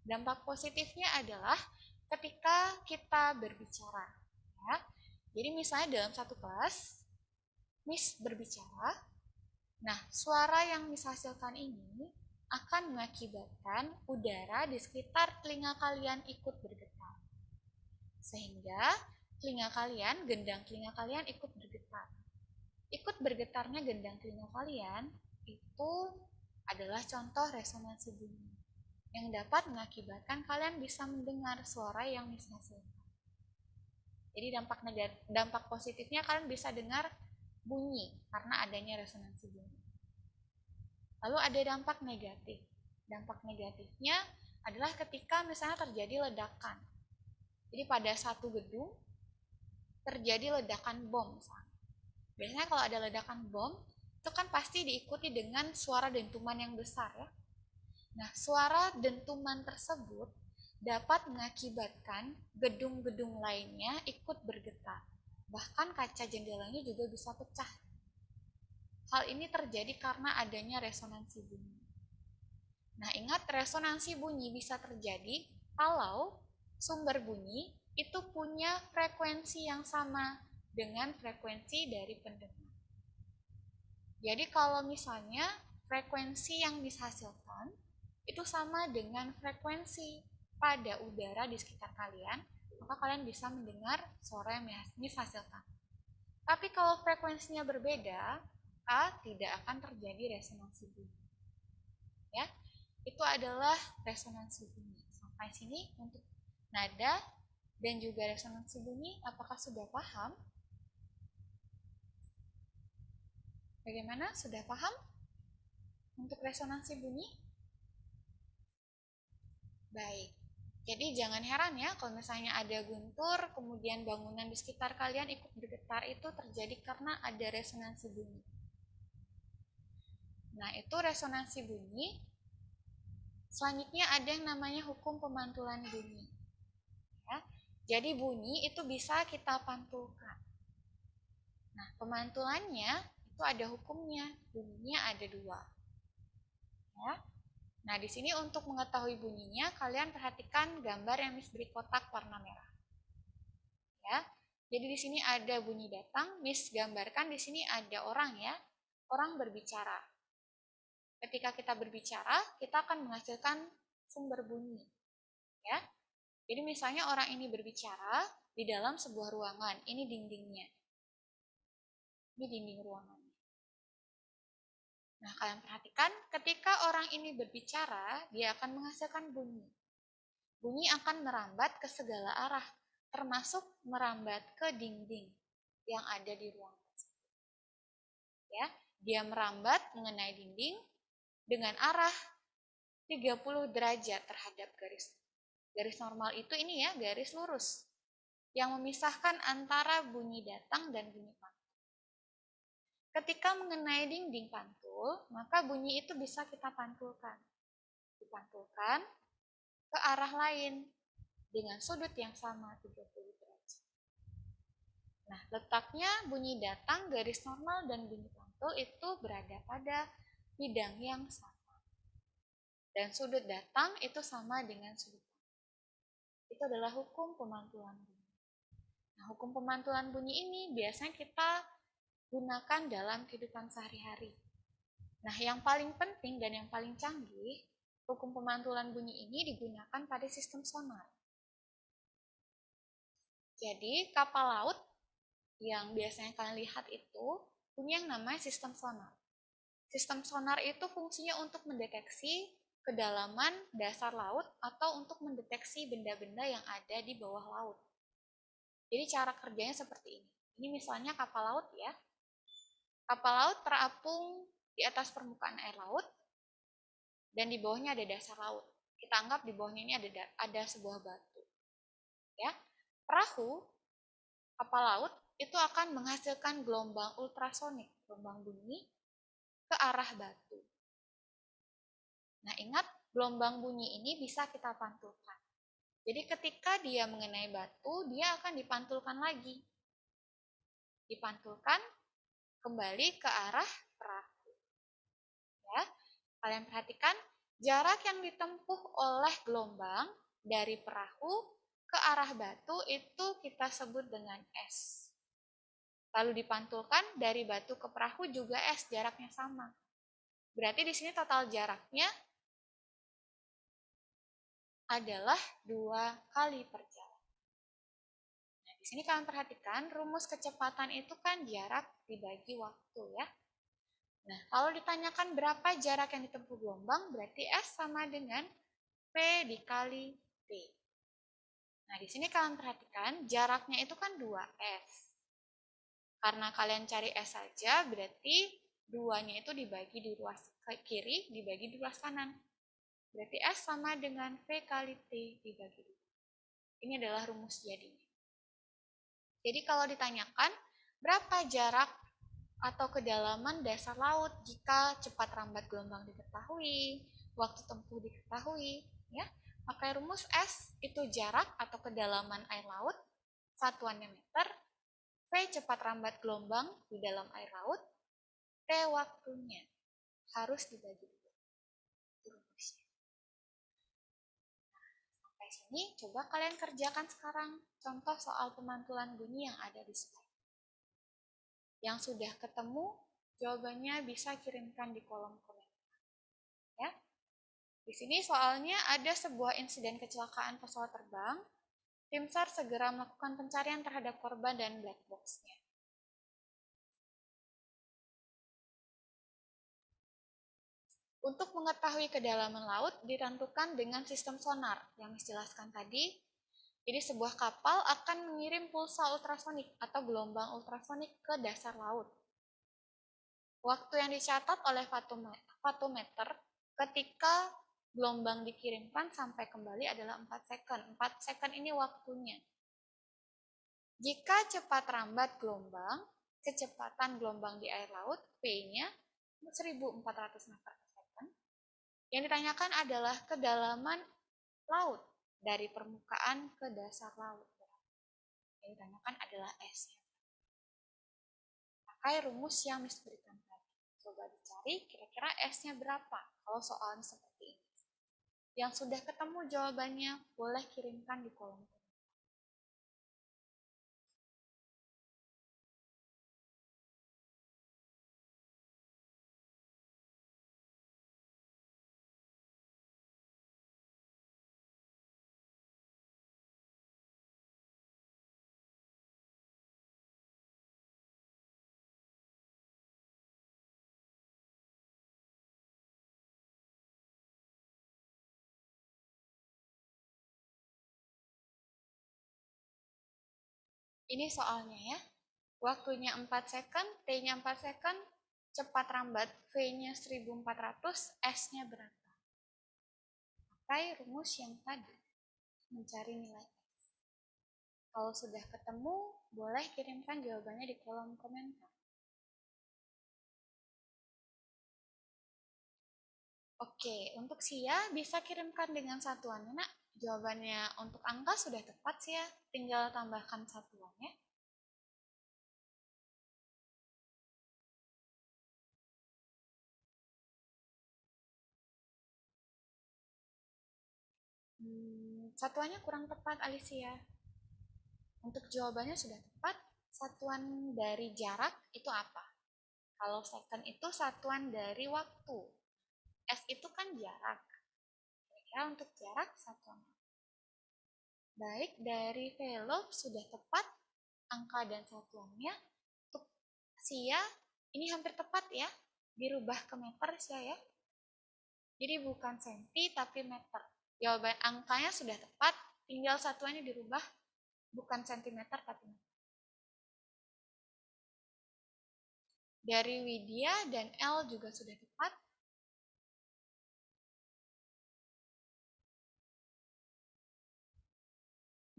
Dampak positifnya adalah ketika kita berbicara. Ya. Jadi misalnya dalam satu kelas, Miss berbicara, nah suara yang Miss hasilkan ini akan mengakibatkan udara di sekitar telinga kalian ikut bergetar. Sehingga telinga kalian, gendang telinga kalian ikut bergetar. Ikut bergetarnya gendang telinga kalian itu adalah contoh resonansi bunyi yang dapat mengakibatkan kalian bisa mendengar suara yang Miss hasilkan. Jadi dampak positifnya kalian bisa dengar bunyi karena adanya resonansi bunyi. Lalu ada dampak negatif. Dampak negatifnya adalah ketika misalnya terjadi ledakan. Jadi pada satu gedung terjadi ledakan bom misalnya. Biasanya kalau ada ledakan bom, itu kan pasti diikuti dengan suara dentuman yang besar ya. Nah, suara dentuman tersebut dapat mengakibatkan gedung-gedung lainnya ikut bergetar. Bahkan kaca jendelanya juga bisa pecah. Hal ini terjadi karena adanya resonansi bunyi. Nah, ingat resonansi bunyi bisa terjadi kalau sumber bunyi itu punya frekuensi yang sama dengan frekuensi dari pendengar. Jadi kalau misalnya frekuensi yang dihasilkan itu sama dengan frekuensi pada udara di sekitar kalian, maka kalian bisa mendengar suara yang dihasilkan. Tapi kalau frekuensinya berbeda, tidak akan terjadi resonansi bunyi. Ya, itu adalah resonansi bunyi. Sampai sini untuk nada dan juga resonansi bunyi, apakah sudah paham? Bagaimana? Sudah paham untuk resonansi bunyi? Baik. Jadi jangan heran ya kalau misalnya ada guntur, kemudian bangunan di sekitar kalian ikut bergetar, itu terjadi karena ada resonansi bunyi. Nah, itu resonansi bunyi. Selanjutnya ada yang namanya hukum pemantulan bunyi. Ya. Jadi bunyi itu bisa kita pantulkan. Nah, pemantulannya itu ada hukumnya. Bunyinya ada dua. Ya. Nah, di sini untuk mengetahui bunyinya, kalian perhatikan gambar yang Miss beri kotak warna merah. Jadi di sini ada bunyi datang, Miss gambarkan di sini ada orang ya, orang berbicara. Ketika kita berbicara, kita akan menghasilkan sumber bunyi. Ya. Jadi misalnya orang ini berbicara di dalam sebuah ruangan, ini dindingnya. Ini dinding ruangan. Nah, kalian perhatikan ketika orang ini berbicara, dia akan menghasilkan bunyi. Bunyi akan merambat ke segala arah, termasuk merambat ke dinding yang ada di ruangan tersebut. Ya, dia merambat mengenai dinding dengan arah 30 derajat terhadap garis. Garis normal itu ini ya, garis lurus yang memisahkan antara bunyi datang dan bunyi pantul. Ketika mengenai dinding pantul, maka bunyi itu bisa kita pantulkan. Dipantulkan ke arah lain dengan sudut yang sama 30 derajat. Nah, letaknya bunyi datang, garis normal, dan bunyi pantul itu berada pada bidang yang sama. Dan sudut datang itu sama dengan sudut pantul. Itu adalah hukum pemantulan bunyi. Nah, hukum pemantulan bunyi ini biasanya kita gunakan dalam kehidupan sehari-hari. Nah, yang paling penting dan yang paling canggih, hukum pemantulan bunyi ini digunakan pada sistem sonar. Jadi, kapal laut yang biasanya kalian lihat itu punya yang namanya sistem sonar. Sistem sonar itu fungsinya untuk mendeteksi kedalaman dasar laut atau untuk mendeteksi benda-benda yang ada di bawah laut. Jadi cara kerjanya seperti ini. Ini misalnya kapal laut ya. Kapal laut terapung di atas permukaan air laut dan di bawahnya ada dasar laut. Kita anggap di bawahnya ini ada sebuah batu. Ya. Perahu kapal laut itu akan menghasilkan gelombang ultrasonik, gelombang bunyi ke arah batu. Nah, ingat gelombang bunyi ini bisa kita pantulkan. Jadi ketika dia mengenai batu, dia akan dipantulkan lagi. Dipantulkan kembali ke arah perahu. Ya, kalian perhatikan jarak yang ditempuh oleh gelombang dari perahu ke arah batu itu kita sebut dengan S. Lalu dipantulkan dari batu ke perahu juga S, jaraknya sama. Berarti di sini total jaraknya adalah 2 kali perjalanan. Nah, di sini kalian perhatikan rumus kecepatan itu kan jarak dibagi waktu ya. Nah, kalau ditanyakan berapa jarak yang ditempuh gelombang, berarti S sama dengan P dikali T. Nah, di sini kalian perhatikan jaraknya itu kan 2S. Karena kalian cari S saja, berarti 2-nya itu dibagi di ruas kiri, dibagi di ruas kanan. Berarti S sama dengan V kali T dibagi 2. Ini adalah rumus jadinya. Jadi kalau ditanyakan, berapa jarak atau kedalaman dasar laut jika cepat rambat gelombang diketahui, waktu tempuh diketahui, ya, pakai rumus S itu jarak atau kedalaman air laut, satuannya meter, V cepat rambat gelombang di dalam air laut, T waktunya harus dibagi 2. Itu rumusnya. Nah, sampai sini coba kalian kerjakan sekarang contoh soal pemantulan bunyi yang ada di slide. Yang sudah ketemu, jawabannya bisa kirimkan di kolom komentar. Ya. Di sini soalnya ada sebuah insiden kecelakaan pesawat terbang. Tim SAR segera melakukan pencarian terhadap korban dan black box-nya. Untuk mengetahui kedalaman laut ditentukan dengan sistem sonar yang dijelaskan tadi. Jadi sebuah kapal akan mengirim pulsa ultrasonik atau gelombang ultrasonik ke dasar laut. Waktu yang dicatat oleh vatometer ketika gelombang dikirimkan sampai kembali adalah 4 second. 4 second ini waktunya. Jika cepat rambat gelombang, kecepatan gelombang di air laut, V-nya 1400 meter per second. Yang ditanyakan adalah kedalaman laut dari permukaan ke dasar laut. Yang ditanyakan adalah S-nya. Pakai rumus yang Miss berikan tadi. Coba dicari kira-kira S-nya berapa kalau soalnya seperti ini. Yang sudah ketemu jawabannya boleh kirimkan di kolom komentar. Ini soalnya ya. Waktunya 4 second, T-nya 4 second, cepat rambat, V-nya 1400, S-nya berapa? Pakai rumus yang tadi, mencari nilai S. Kalau sudah ketemu, boleh kirimkan jawabannya di kolom komentar. Oke, untuk Sia bisa kirimkan dengan satuannya, nak. Jawabannya untuk angka sudah tepat, Sia. Tinggal tambahkan satuannya. Satuannya kurang tepat, Alicia. Untuk jawabannya sudah tepat, satuan dari jarak itu apa? Kalau second itu satuan dari waktu. S itu kan jarak. Ya, untuk jarak satuan. Baik, dari velop sudah tepat angka dan satuannya. Untuk Sia, ini hampir tepat ya. Dirubah ke meter Sia ya. Jadi bukan senti tapi meter. Jawaban angkanya sudah tepat, tinggal satuannya dirubah bukan sentimeter tapi meter. Dari Widya dan L juga sudah tepat.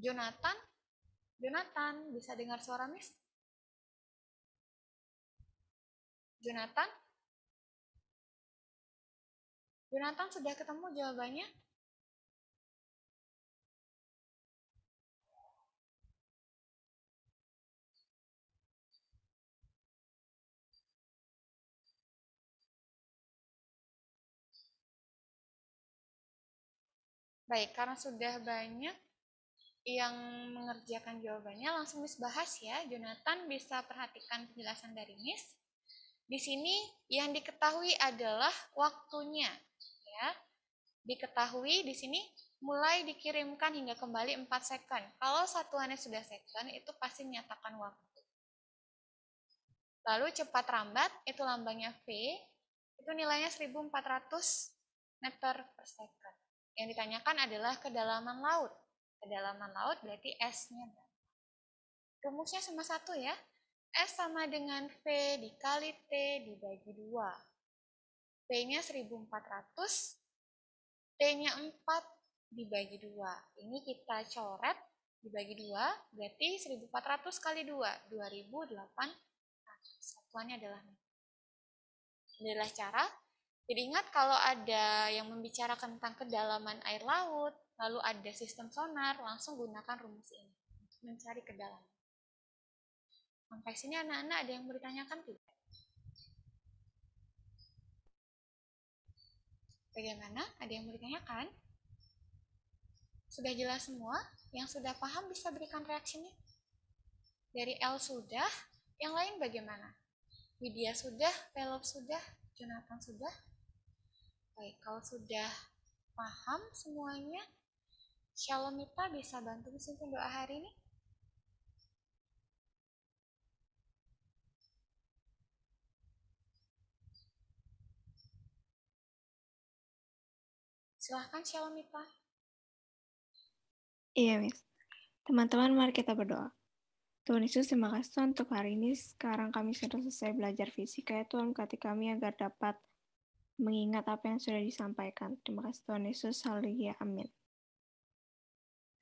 Jonathan, bisa dengar suara Miss? Jonathan sudah ketemu jawabannya? Baik, karena sudah banyak yang mengerjakan jawabannya, langsung Miss bahas ya. Jonathan bisa perhatikan penjelasan dari Miss. Di sini yang diketahui adalah waktunya, ya. Diketahui di sini mulai dikirimkan hingga kembali 4 second. Kalau satuannya sudah second, itu pasti menyatakan waktu. Lalu cepat rambat, itu lambangnya V, itu nilainya 1400 meter per second. Yang ditanyakan adalah kedalaman laut. Kedalaman laut berarti S-nya berapa? Rumusnya cuma satu ya. S sama dengan V dikali T dibagi 2. V-nya 1400, T-nya 4 dibagi 2. Ini kita coret dibagi 2, berarti 1400 kali 2, 2800. Satuannya adalah meter. Ini adalah cara. Jadi ingat kalau ada yang membicarakan tentang kedalaman air laut, lalu ada sistem sonar, langsung gunakan rumus ini untuk mencari kedalaman. Sampai sini anak-anak ada yang mau ditanyakan tidak? Bagaimana? Ada yang mau ditanyakan? Sudah jelas semua? Yang sudah paham bisa berikan reaksinya. Dari L sudah, yang lain bagaimana? Widya sudah, Velop sudah, Jonathan sudah. Baik, kalau sudah paham semuanya, Shalomita bisa bantu memimpin doa hari ini? Silahkan Shalomita. Iya, Miss. Teman-teman, mari kita berdoa. Tuhan Yesus, terima kasih untuk hari ini. Sekarang kami sudah selesai belajar fisika, ya Tuhan, berkati kami agar dapat mengingat apa yang sudah disampaikan. Terima kasih Tuhan Yesus. Haleluya. Amin.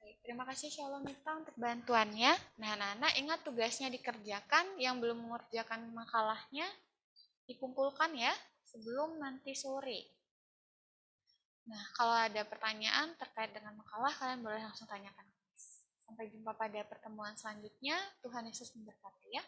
Baik, terima kasih Shalomita untuk bantuannya. Nah, anak-anak ingat tugasnya dikerjakan. Yang belum mengerjakan makalahnya dikumpulkan ya sebelum nanti sore. Nah, kalau ada pertanyaan terkait dengan makalah, kalian boleh langsung tanyakan. Sampai jumpa pada pertemuan selanjutnya. Tuhan Yesus memberkati ya.